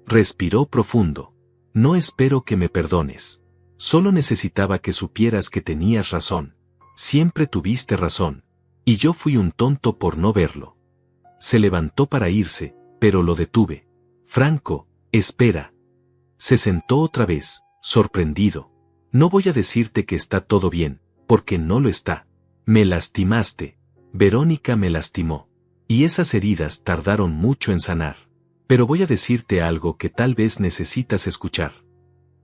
Respiró profundo. No espero que me perdones. Solo necesitaba que supieras que tenías razón. Siempre tuviste razón. Y yo fui un tonto por no verlo. Se levantó para irse, pero lo detuve. Franco, espera. Se sentó otra vez, sorprendido. No voy a decirte que está todo bien, porque no lo está. Me lastimaste. Verónica me lastimó. Y esas heridas tardaron mucho en sanar. Pero voy a decirte algo que tal vez necesitas escuchar.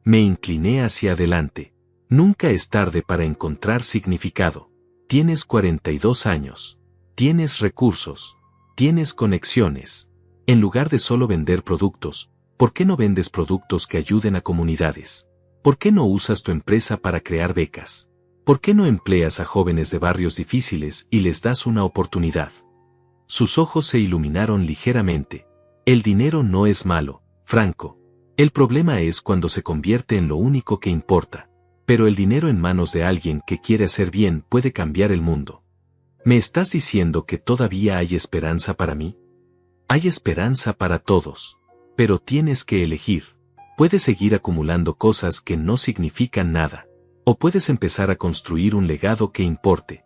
Me incliné hacia adelante. Nunca es tarde para encontrar significado. Tienes 42 años. Tienes recursos. Tienes conexiones. En lugar de solo vender productos, ¿por qué no vendes productos que ayuden a comunidades? ¿Por qué no usas tu empresa para crear becas? ¿Por qué no empleas a jóvenes de barrios difíciles y les das una oportunidad? Sus ojos se iluminaron ligeramente. El dinero no es malo, Franco. El problema es cuando se convierte en lo único que importa. Pero el dinero en manos de alguien que quiere hacer bien puede cambiar el mundo. ¿Me estás diciendo que todavía hay esperanza para mí? Hay esperanza para todos. Pero tienes que elegir. Puedes seguir acumulando cosas que no significan nada. O puedes empezar a construir un legado que importe.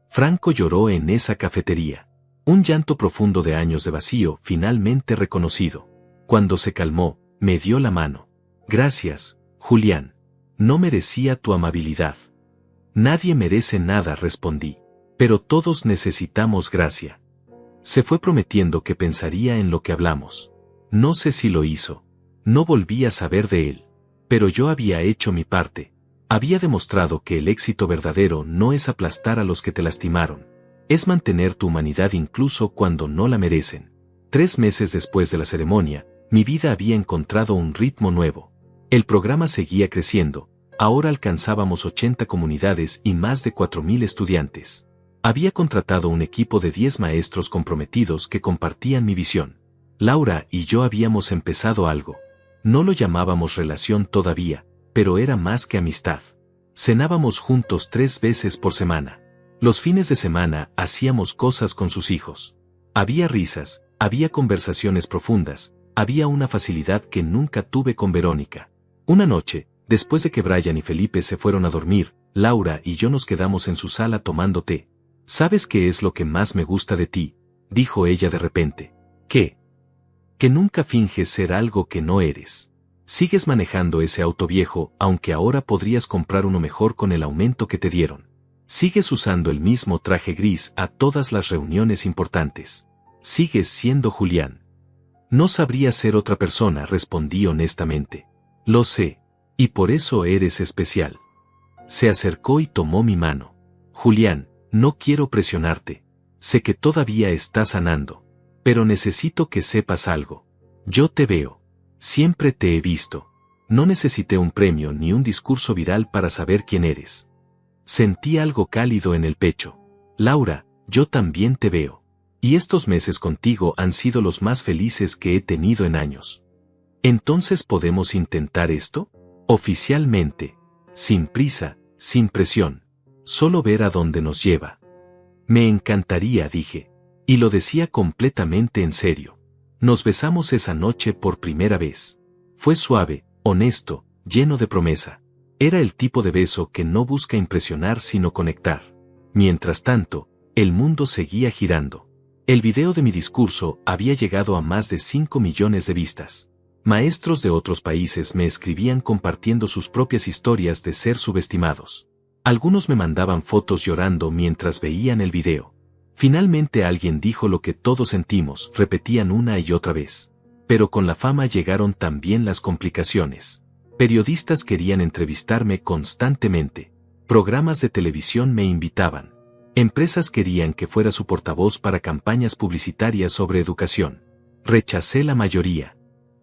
Franco lloró en esa cafetería. Un llanto profundo de años de vacío finalmente reconocido. Cuando se calmó, me dio la mano. Gracias, Julián. No merecía tu amabilidad. Nadie merece nada, respondí. Pero todos necesitamos gracia. Se fue prometiendo que pensaría en lo que hablamos. No sé si lo hizo. No volví a saber de él. Pero yo había hecho mi parte. Había demostrado que el éxito verdadero no es aplastar a los que te lastimaron. Es mantener tu humanidad incluso cuando no la merecen. 3 meses después de la ceremonia, mi vida había encontrado un ritmo nuevo. El programa seguía creciendo. Ahora alcanzábamos 80 comunidades y más de 4.000 estudiantes. Había contratado un equipo de 10 maestros comprometidos que compartían mi visión. Laura y yo habíamos empezado algo. No lo llamábamos relación todavía, pero era más que amistad. Cenábamos juntos 3 veces por semana. Los fines de semana hacíamos cosas con sus hijos. Había risas, había conversaciones profundas, había una facilidad que nunca tuve con Verónica. Una noche, después de que Brian y Felipe se fueron a dormir, Laura y yo nos quedamos en su sala tomando té. ¿Sabes qué es lo que más me gusta de ti?, dijo ella de repente. ¿Qué? Que nunca finges ser algo que no eres. Sigues manejando ese auto viejo, aunque ahora podrías comprar uno mejor con el aumento que te dieron. Sigues usando el mismo traje gris a todas las reuniones importantes. Sigues siendo Julián. No sabría ser otra persona, respondí honestamente. Lo sé. Y por eso eres especial. Se acercó y tomó mi mano. Julián, no quiero presionarte. Sé que todavía estás sanando. Pero necesito que sepas algo. Yo te veo. Siempre te he visto. No necesité un premio ni un discurso viral para saber quién eres. Sentí algo cálido en el pecho. Laura, yo también te veo. Y estos meses contigo han sido los más felices que he tenido en años. ¿Entonces podemos intentar esto? Oficialmente. Sin prisa, sin presión. Solo ver a dónde nos lleva. Me encantaría, dije. Y lo decía completamente en serio. Nos besamos esa noche por primera vez. Fue suave, honesto, lleno de promesa. Era el tipo de beso que no busca impresionar sino conectar. Mientras tanto, el mundo seguía girando. El video de mi discurso había llegado a más de 5 millones de vistas. Maestros de otros países me escribían compartiendo sus propias historias de ser subestimados. Algunos me mandaban fotos llorando mientras veían el video. Finalmente alguien dijo lo que todos sentimos, repetían una y otra vez. Pero con la fama llegaron también las complicaciones. Periodistas querían entrevistarme constantemente. Programas de televisión me invitaban. Empresas querían que fuera su portavoz para campañas publicitarias sobre educación. Rechacé la mayoría.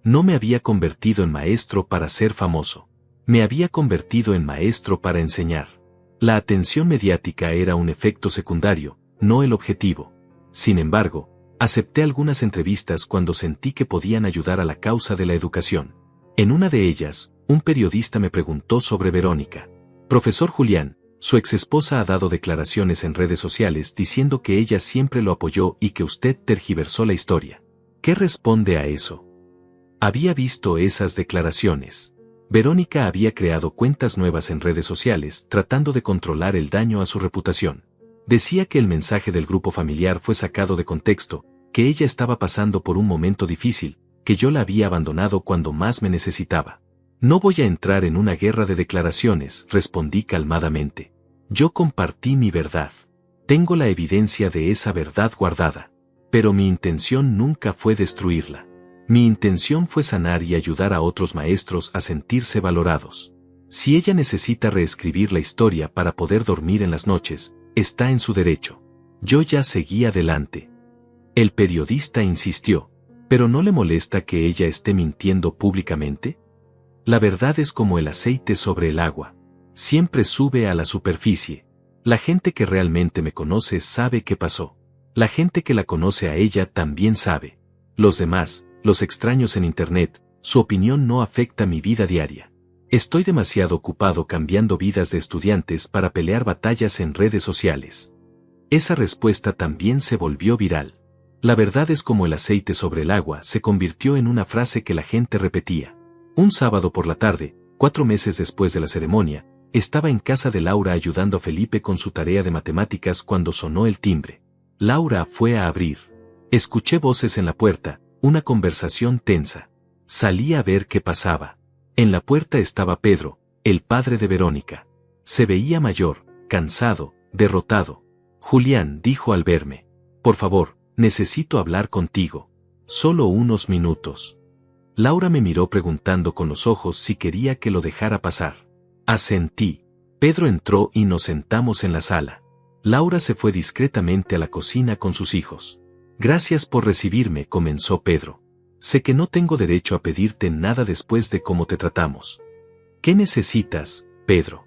No me había convertido en maestro para ser famoso. Me había convertido en maestro para enseñar. La atención mediática era un efecto secundario, no el objetivo. Sin embargo, acepté algunas entrevistas cuando sentí que podían ayudar a la causa de la educación. En una de ellas, un periodista me preguntó sobre Verónica. Profesor Julián, su exesposa ha dado declaraciones en redes sociales diciendo que ella siempre lo apoyó y que usted tergiversó la historia. ¿Qué responde a eso? Había visto esas declaraciones. Verónica había creado cuentas nuevas en redes sociales tratando de controlar el daño a su reputación. Decía que el mensaje del grupo familiar fue sacado de contexto, que ella estaba pasando por un momento difícil, que yo la había abandonado cuando más me necesitaba. No voy a entrar en una guerra de declaraciones, respondí calmadamente. Yo compartí mi verdad. Tengo la evidencia de esa verdad guardada. Pero mi intención nunca fue destruirla. Mi intención fue sanar y ayudar a otros maestros a sentirse valorados. Si ella necesita reescribir la historia para poder dormir en las noches, está en su derecho. Yo ya seguí adelante. El periodista insistió. ¿Pero no le molesta que ella esté mintiendo públicamente? La verdad es como el aceite sobre el agua. Siempre sube a la superficie. La gente que realmente me conoce sabe qué pasó. La gente que la conoce a ella también sabe. Los demás, los extraños en Internet, su opinión no afecta mi vida diaria. Estoy demasiado ocupado cambiando vidas de estudiantes para pelear batallas en redes sociales. Esa respuesta también se volvió viral. La verdad es como el aceite sobre el agua se convirtió en una frase que la gente repetía. Un sábado por la tarde, 4 meses después de la ceremonia, estaba en casa de Laura ayudando a Felipe con su tarea de matemáticas cuando sonó el timbre. Laura fue a abrir. Escuché voces en la puerta, una conversación tensa. Salí a ver qué pasaba. En la puerta estaba Pedro, el padre de Verónica. Se veía mayor, cansado, derrotado. Julián dijo al verme. Por favor, necesito hablar contigo. Solo unos minutos. Laura me miró preguntando con los ojos si quería que lo dejara pasar. Asentí. Pedro entró y nos sentamos en la sala. Laura se fue discretamente a la cocina con sus hijos. Gracias por recibirme, comenzó Pedro. Sé que no tengo derecho a pedirte nada después de cómo te tratamos. ¿Qué necesitas, Pedro?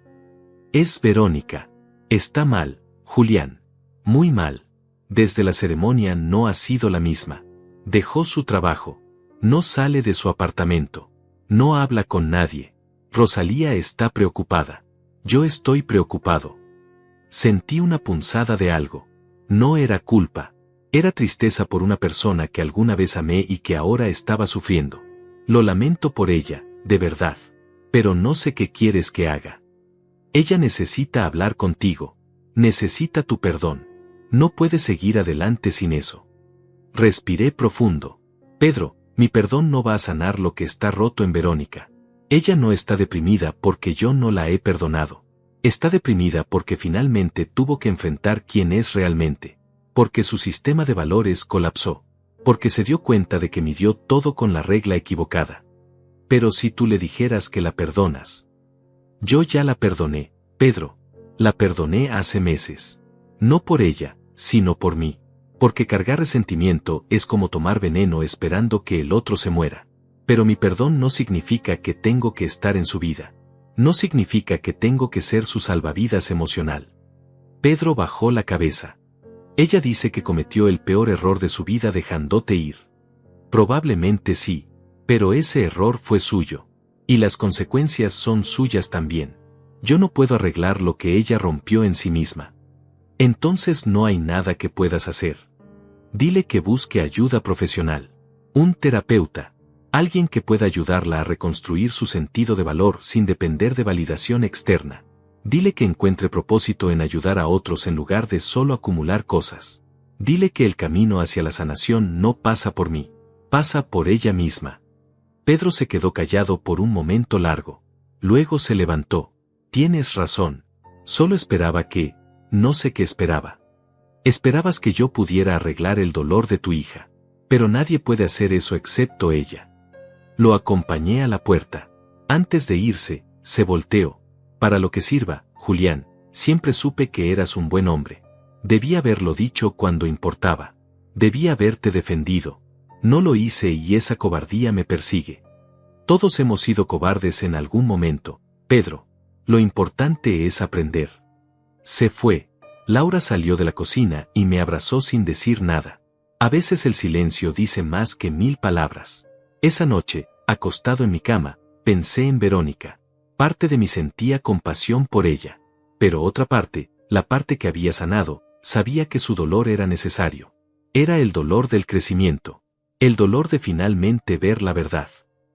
Es Verónica. Está mal, Julián. Muy mal. Desde la ceremonia no ha sido la misma. Dejó su trabajo. No sale de su apartamento. No habla con nadie. Rosalía está preocupada. Yo estoy preocupado. Sentí una punzada de algo. No era culpa. Era tristeza por una persona que alguna vez amé y que ahora estaba sufriendo. Lo lamento por ella, de verdad. Pero no sé qué quieres que haga. Ella necesita hablar contigo. Necesita tu perdón. No puede seguir adelante sin eso. Respiré profundo. Pedro, mi perdón no va a sanar lo que está roto en Verónica. Ella no está deprimida porque yo no la he perdonado. Está deprimida porque finalmente tuvo que enfrentar quién es realmente. Porque su sistema de valores colapsó. Porque se dio cuenta de que midió todo con la regla equivocada. Pero si tú le dijeras que la perdonas. Yo ya la perdoné, Pedro. La perdoné hace meses. No por ella, sino por mí. Porque cargar resentimiento es como tomar veneno esperando que el otro se muera. Pero mi perdón no significa que tengo que estar en su vida. No significa que tengo que ser su salvavidas emocional. Pedro bajó la cabeza. Ella dice que cometió el peor error de su vida dejándote ir. Probablemente sí, pero ese error fue suyo. Y las consecuencias son suyas también. Yo no puedo arreglar lo que ella rompió en sí misma. Entonces no hay nada que puedas hacer. Dile que busque ayuda profesional. Un terapeuta. Alguien que pueda ayudarla a reconstruir su sentido de valor sin depender de validación externa. Dile que encuentre propósito en ayudar a otros en lugar de solo acumular cosas. Dile que el camino hacia la sanación no pasa por mí. Pasa por ella misma. Pedro se quedó callado por un momento largo. Luego se levantó. Tienes razón. Solo esperaba que... No sé qué esperaba. Esperabas que yo pudiera arreglar el dolor de tu hija. Pero nadie puede hacer eso excepto ella. Lo acompañé a la puerta. Antes de irse, se volteó. Para lo que sirva, Julián, siempre supe que eras un buen hombre. Debí haberlo dicho cuando importaba. Debí haberte defendido. No lo hice y esa cobardía me persigue. Todos hemos sido cobardes en algún momento, Pedro. Lo importante es aprender. Se fue. Laura salió de la cocina y me abrazó sin decir nada. A veces el silencio dice más que 1000 palabras. Esa noche, acostado en mi cama, pensé en Verónica. Parte de mí sentía compasión por ella. Pero otra parte, la parte que había sanado, sabía que su dolor era necesario. Era el dolor del crecimiento. El dolor de finalmente ver la verdad.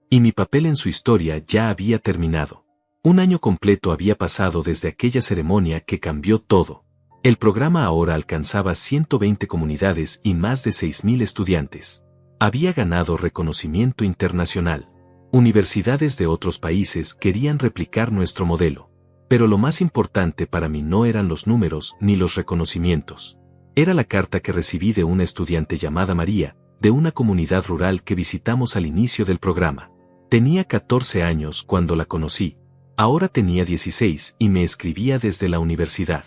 Y mi papel en su historia ya había terminado. Un año completo había pasado desde aquella ceremonia que cambió todo. El programa ahora alcanzaba 120 comunidades y más de 6.000 estudiantes. Había ganado reconocimiento internacional. Universidades de otros países querían replicar nuestro modelo. Pero lo más importante para mí no eran los números ni los reconocimientos. Era la carta que recibí de una estudiante llamada María, de una comunidad rural que visitamos al inicio del programa. Tenía 14 años cuando la conocí. Ahora tenía 16 y me escribía desde la universidad.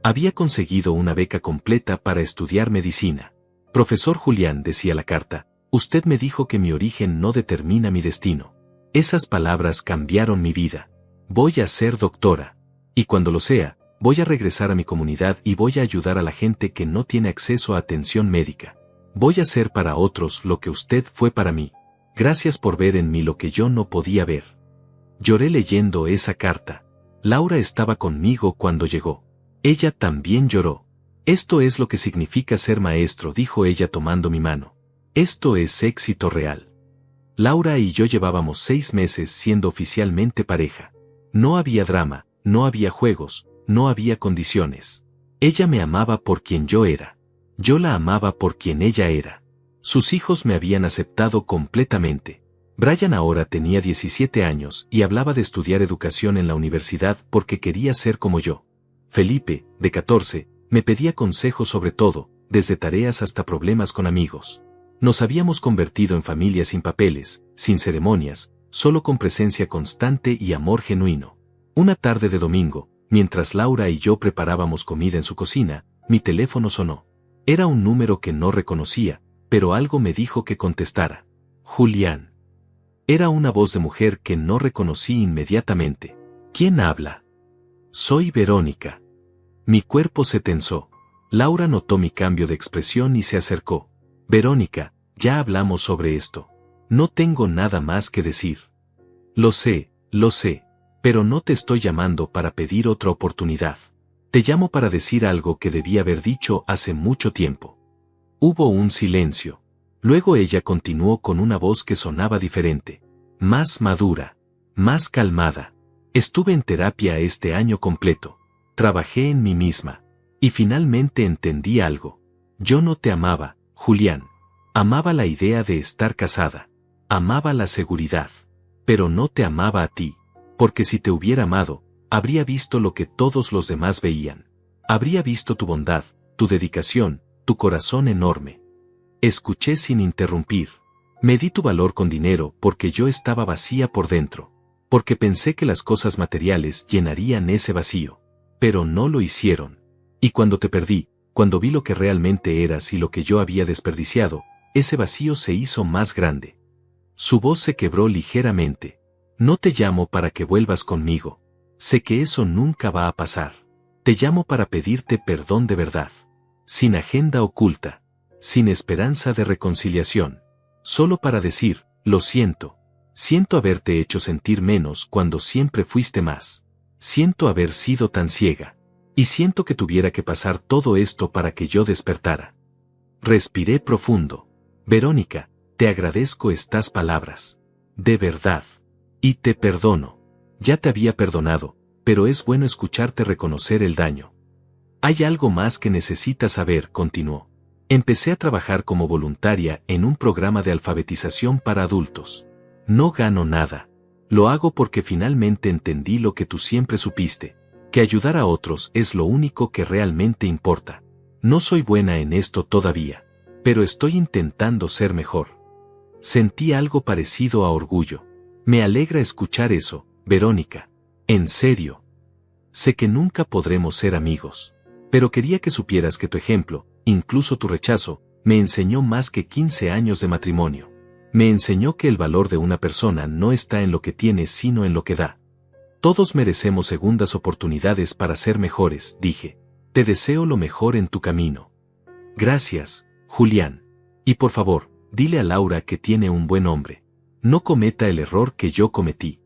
Había conseguido una beca completa para estudiar medicina. Profesor Julián, decía la carta, usted me dijo que mi origen no determina mi destino. Esas palabras cambiaron mi vida. Voy a ser doctora. Y cuando lo sea, voy a regresar a mi comunidad y voy a ayudar a la gente que no tiene acceso a atención médica. Voy a ser para otros lo que usted fue para mí. Gracias por ver en mí lo que yo no podía ver. Lloré leyendo esa carta. Laura estaba conmigo cuando llegó. Ella también lloró. Esto es lo que significa ser maestro, dijo ella tomando mi mano. Esto es éxito real. Laura y yo llevábamos 6 meses siendo oficialmente pareja. No había drama, no había juegos, no había condiciones. Ella me amaba por quien yo era. Yo la amaba por quien ella era. Sus hijos me habían aceptado completamente. Brian ahora tenía 17 años y hablaba de estudiar educación en la universidad porque quería ser como yo. Felipe, de 14, me pedía consejos sobre todo, desde tareas hasta problemas con amigos. Nos habíamos convertido en familia sin papeles, sin ceremonias, solo con presencia constante y amor genuino. Una tarde de domingo, mientras Laura y yo preparábamos comida en su cocina, mi teléfono sonó. Era un número que no reconocía, pero algo me dijo que contestara. Julián. Era una voz de mujer que no reconocí inmediatamente. ¿Quién habla? Soy Verónica. Mi cuerpo se tensó. Laura notó mi cambio de expresión y se acercó. Verónica, ya hablamos sobre esto. No tengo nada más que decir. Lo sé, pero no te estoy llamando para pedir otra oportunidad. Te llamo para decir algo que debí haber dicho hace mucho tiempo. Hubo un silencio. Luego ella continuó con una voz que sonaba diferente. Más madura. Más calmada. Estuve en terapia este año completo. Trabajé en mí misma. Y finalmente entendí algo. Yo no te amaba, Julián. Amaba la idea de estar casada. Amaba la seguridad. Pero no te amaba a ti. Porque si te hubiera amado, habría visto lo que todos los demás veían. Habría visto tu bondad, tu dedicación, tu corazón enorme. Escuché sin interrumpir. Medí tu valor con dinero porque yo estaba vacía por dentro. Porque pensé que las cosas materiales llenarían ese vacío. Pero no lo hicieron. Y cuando te perdí, cuando vi lo que realmente eras y lo que yo había desperdiciado, ese vacío se hizo más grande. Su voz se quebró ligeramente. No te llamo para que vuelvas conmigo. Sé que eso nunca va a pasar. Te llamo para pedirte perdón de verdad. Sin agenda oculta. Sin esperanza de reconciliación. Solo para decir, lo siento. Siento haberte hecho sentir menos cuando siempre fuiste más. Siento haber sido tan ciega. Y siento que tuviera que pasar todo esto para que yo despertara. Respiré profundo. Verónica, te agradezco estas palabras. De verdad. Y te perdono. Ya te había perdonado, pero es bueno escucharte reconocer el daño. Hay algo más que necesitas saber, continuó. Empecé a trabajar como voluntaria en un programa de alfabetización para adultos. No gano nada. Lo hago porque finalmente entendí lo que tú siempre supiste, que ayudar a otros es lo único que realmente importa. No soy buena en esto todavía, pero estoy intentando ser mejor. Sentí algo parecido a orgullo. Me alegra escuchar eso, Verónica. En serio. Sé que nunca podremos ser amigos, pero quería que supieras que tu ejemplo, incluso tu rechazo, me enseñó más que 15 años de matrimonio. Me enseñó que el valor de una persona no está en lo que tiene sino en lo que da. Todos merecemos segundas oportunidades para ser mejores, dije. Te deseo lo mejor en tu camino. Gracias, Julián. Y por favor, dile a Laura que tiene un buen hombre. No cometa el error que yo cometí.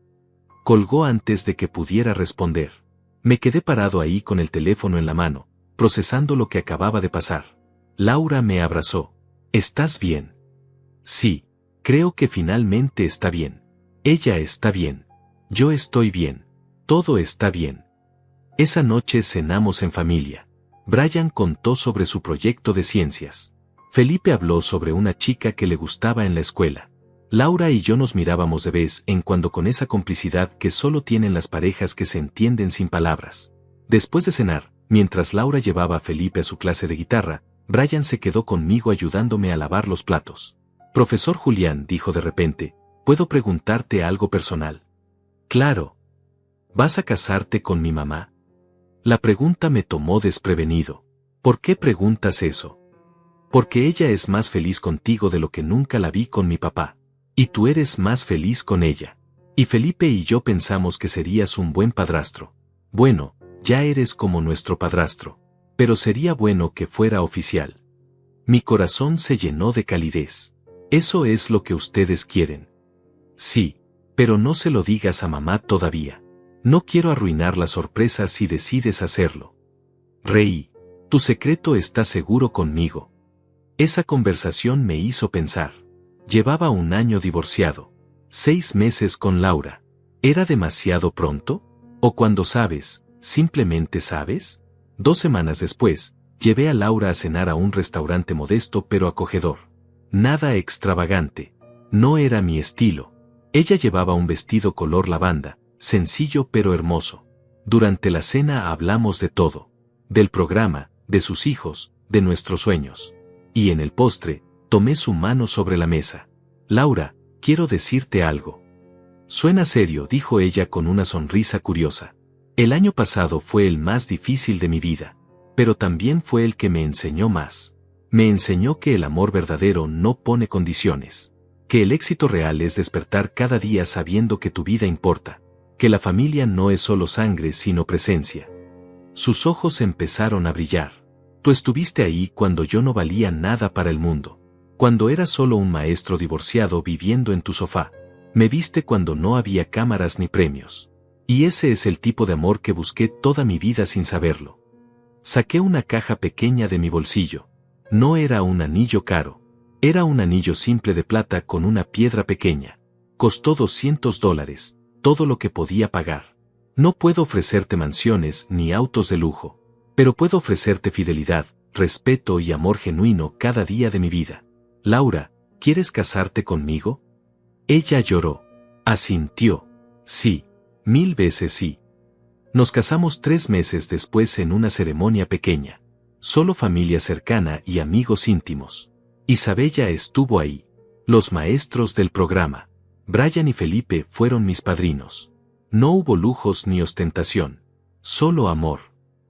Colgó antes de que pudiera responder. Me quedé parado ahí con el teléfono en la mano, procesando lo que acababa de pasar. Laura me abrazó. ¿Estás bien? Sí, creo que finalmente está bien. Ella está bien. Yo estoy bien. Todo está bien. Esa noche cenamos en familia. Brian contó sobre su proyecto de ciencias. Felipe habló sobre una chica que le gustaba en la escuela. Laura y yo nos mirábamos de vez en cuando con esa complicidad que solo tienen las parejas que se entienden sin palabras. Después de cenar, mientras Laura llevaba a Felipe a su clase de guitarra, Brian se quedó conmigo ayudándome a lavar los platos. Profesor Julián, dijo de repente, ¿puedo preguntarte algo personal? Claro. ¿Vas a casarte con mi mamá? La pregunta me tomó desprevenido. ¿Por qué preguntas eso? Porque ella es más feliz contigo de lo que nunca la vi con mi papá. Y tú eres más feliz con ella. Y Felipe y yo pensamos que serías un buen padrastro. Bueno, ya eres como nuestro padrastro. Pero sería bueno que fuera oficial. Mi corazón se llenó de calidez. Eso es lo que ustedes quieren. Sí, pero no se lo digas a mamá todavía. No quiero arruinar la sorpresa si decides hacerlo. Reí. Tu secreto está seguro conmigo. Esa conversación me hizo pensar. Llevaba un año divorciado. 6 meses con Laura. ¿Era demasiado pronto? ¿O cuando sabes, simplemente sabes? 2 semanas después, llevé a Laura a cenar a un restaurante modesto pero acogedor. Nada extravagante. No era mi estilo. Ella llevaba un vestido color lavanda, sencillo pero hermoso. Durante la cena hablamos de todo. Del programa, de sus hijos, de nuestros sueños. Y en el postre, tomé su mano sobre la mesa. Laura, quiero decirte algo. Suena serio, dijo ella con una sonrisa curiosa. El año pasado fue el más difícil de mi vida, pero también fue el que me enseñó más. Me enseñó que el amor verdadero no pone condiciones. Que el éxito real es despertar cada día sabiendo que tu vida importa. Que la familia no es solo sangre sino presencia. Sus ojos empezaron a brillar. Tú estuviste ahí cuando yo no valía nada para el mundo. Cuando eras solo un maestro divorciado viviendo en tu sofá. Me viste cuando no había cámaras ni premios. Y ese es el tipo de amor que busqué toda mi vida sin saberlo. Saqué una caja pequeña de mi bolsillo. No era un anillo caro. Era un anillo simple de plata con una piedra pequeña. Costó $200, todo lo que podía pagar. No puedo ofrecerte mansiones ni autos de lujo. Pero puedo ofrecerte fidelidad, respeto y amor genuino cada día de mi vida. Laura, ¿quieres casarte conmigo? Ella lloró. Asintió. Sí. 1000 veces sí. Nos casamos 3 meses después en una ceremonia pequeña. Solo familia cercana y amigos íntimos. Isabella estuvo ahí. Los maestros del programa. Brian y Felipe fueron mis padrinos. No hubo lujos ni ostentación. Solo amor.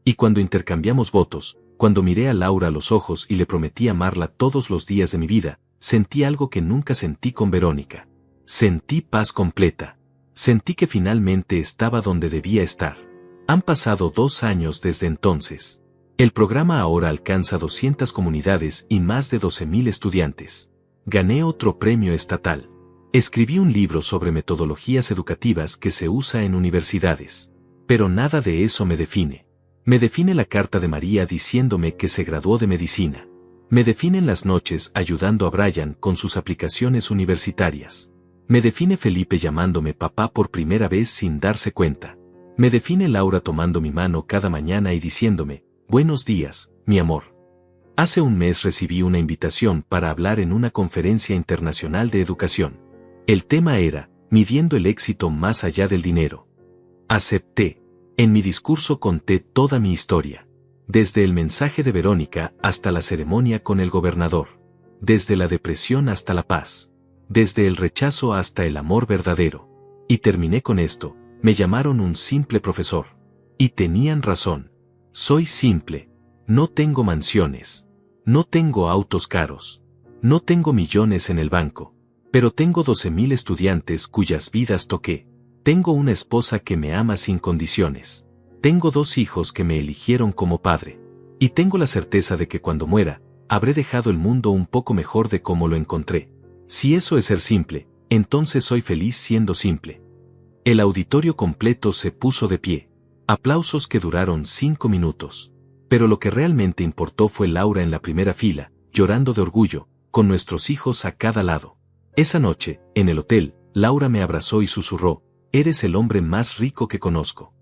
Y cuando intercambiamos votos, cuando miré a Laura a los ojos y le prometí amarla todos los días de mi vida, sentí algo que nunca sentí con Verónica. Sentí paz completa. Sentí que finalmente estaba donde debía estar. Han pasado 2 años desde entonces. El programa ahora alcanza 200 comunidades y más de 12,000 estudiantes. Gané otro premio estatal. Escribí un libro sobre metodologías educativas que se usa en universidades. Pero nada de eso me define. Me define la carta de María diciéndome que se graduó de medicina. Me definen las noches ayudando a Brian con sus aplicaciones universitarias. Me define Felipe llamándome papá por primera vez sin darse cuenta. Me define Laura tomando mi mano cada mañana y diciéndome, buenos días, mi amor. Hace un mes recibí una invitación para hablar en una conferencia internacional de educación. El tema era, midiendo el éxito más allá del dinero. Acepté. En mi discurso conté toda mi historia. Desde el mensaje de Verónica hasta la ceremonia con el gobernador. Desde la depresión hasta la paz. Desde el rechazo hasta el amor verdadero. Y terminé con esto, me llamaron un simple profesor. Y tenían razón. Soy simple. No tengo mansiones. No tengo autos caros. No tengo millones en el banco. Pero tengo 12,000 estudiantes cuyas vidas toqué. Tengo una esposa que me ama sin condiciones. Tengo 2 hijos que me eligieron como padre. Y tengo la certeza de que cuando muera, habré dejado el mundo un poco mejor de como lo encontré. Si eso es ser simple, entonces soy feliz siendo simple. El auditorio completo se puso de pie. Aplausos que duraron 5 minutos. Pero lo que realmente importó fue Laura en la primera fila, llorando de orgullo, con nuestros hijos a cada lado. Esa noche, en el hotel, Laura me abrazó y susurró, eres el hombre más rico que conozco.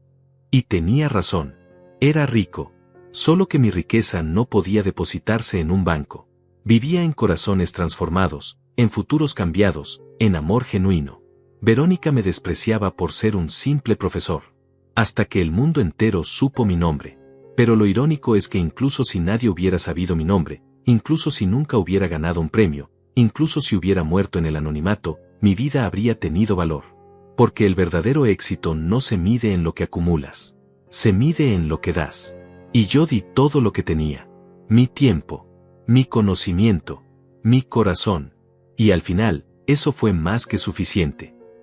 Y tenía razón. Era rico. Solo que mi riqueza no podía depositarse en un banco. Vivía en corazones transformados, en futuros cambiados, en amor genuino. Verónica me despreciaba por ser un simple profesor. Hasta que el mundo entero supo mi nombre. Pero lo irónico es que incluso si nadie hubiera sabido mi nombre, incluso si nunca hubiera ganado un premio, incluso si hubiera muerto en el anonimato, mi vida habría tenido valor. Porque el verdadero éxito no se mide en lo que acumulas. Se mide en lo que das. Y yo di todo lo que tenía. Mi tiempo, mi conocimiento, mi corazón. Y al final, eso fue más que suficiente.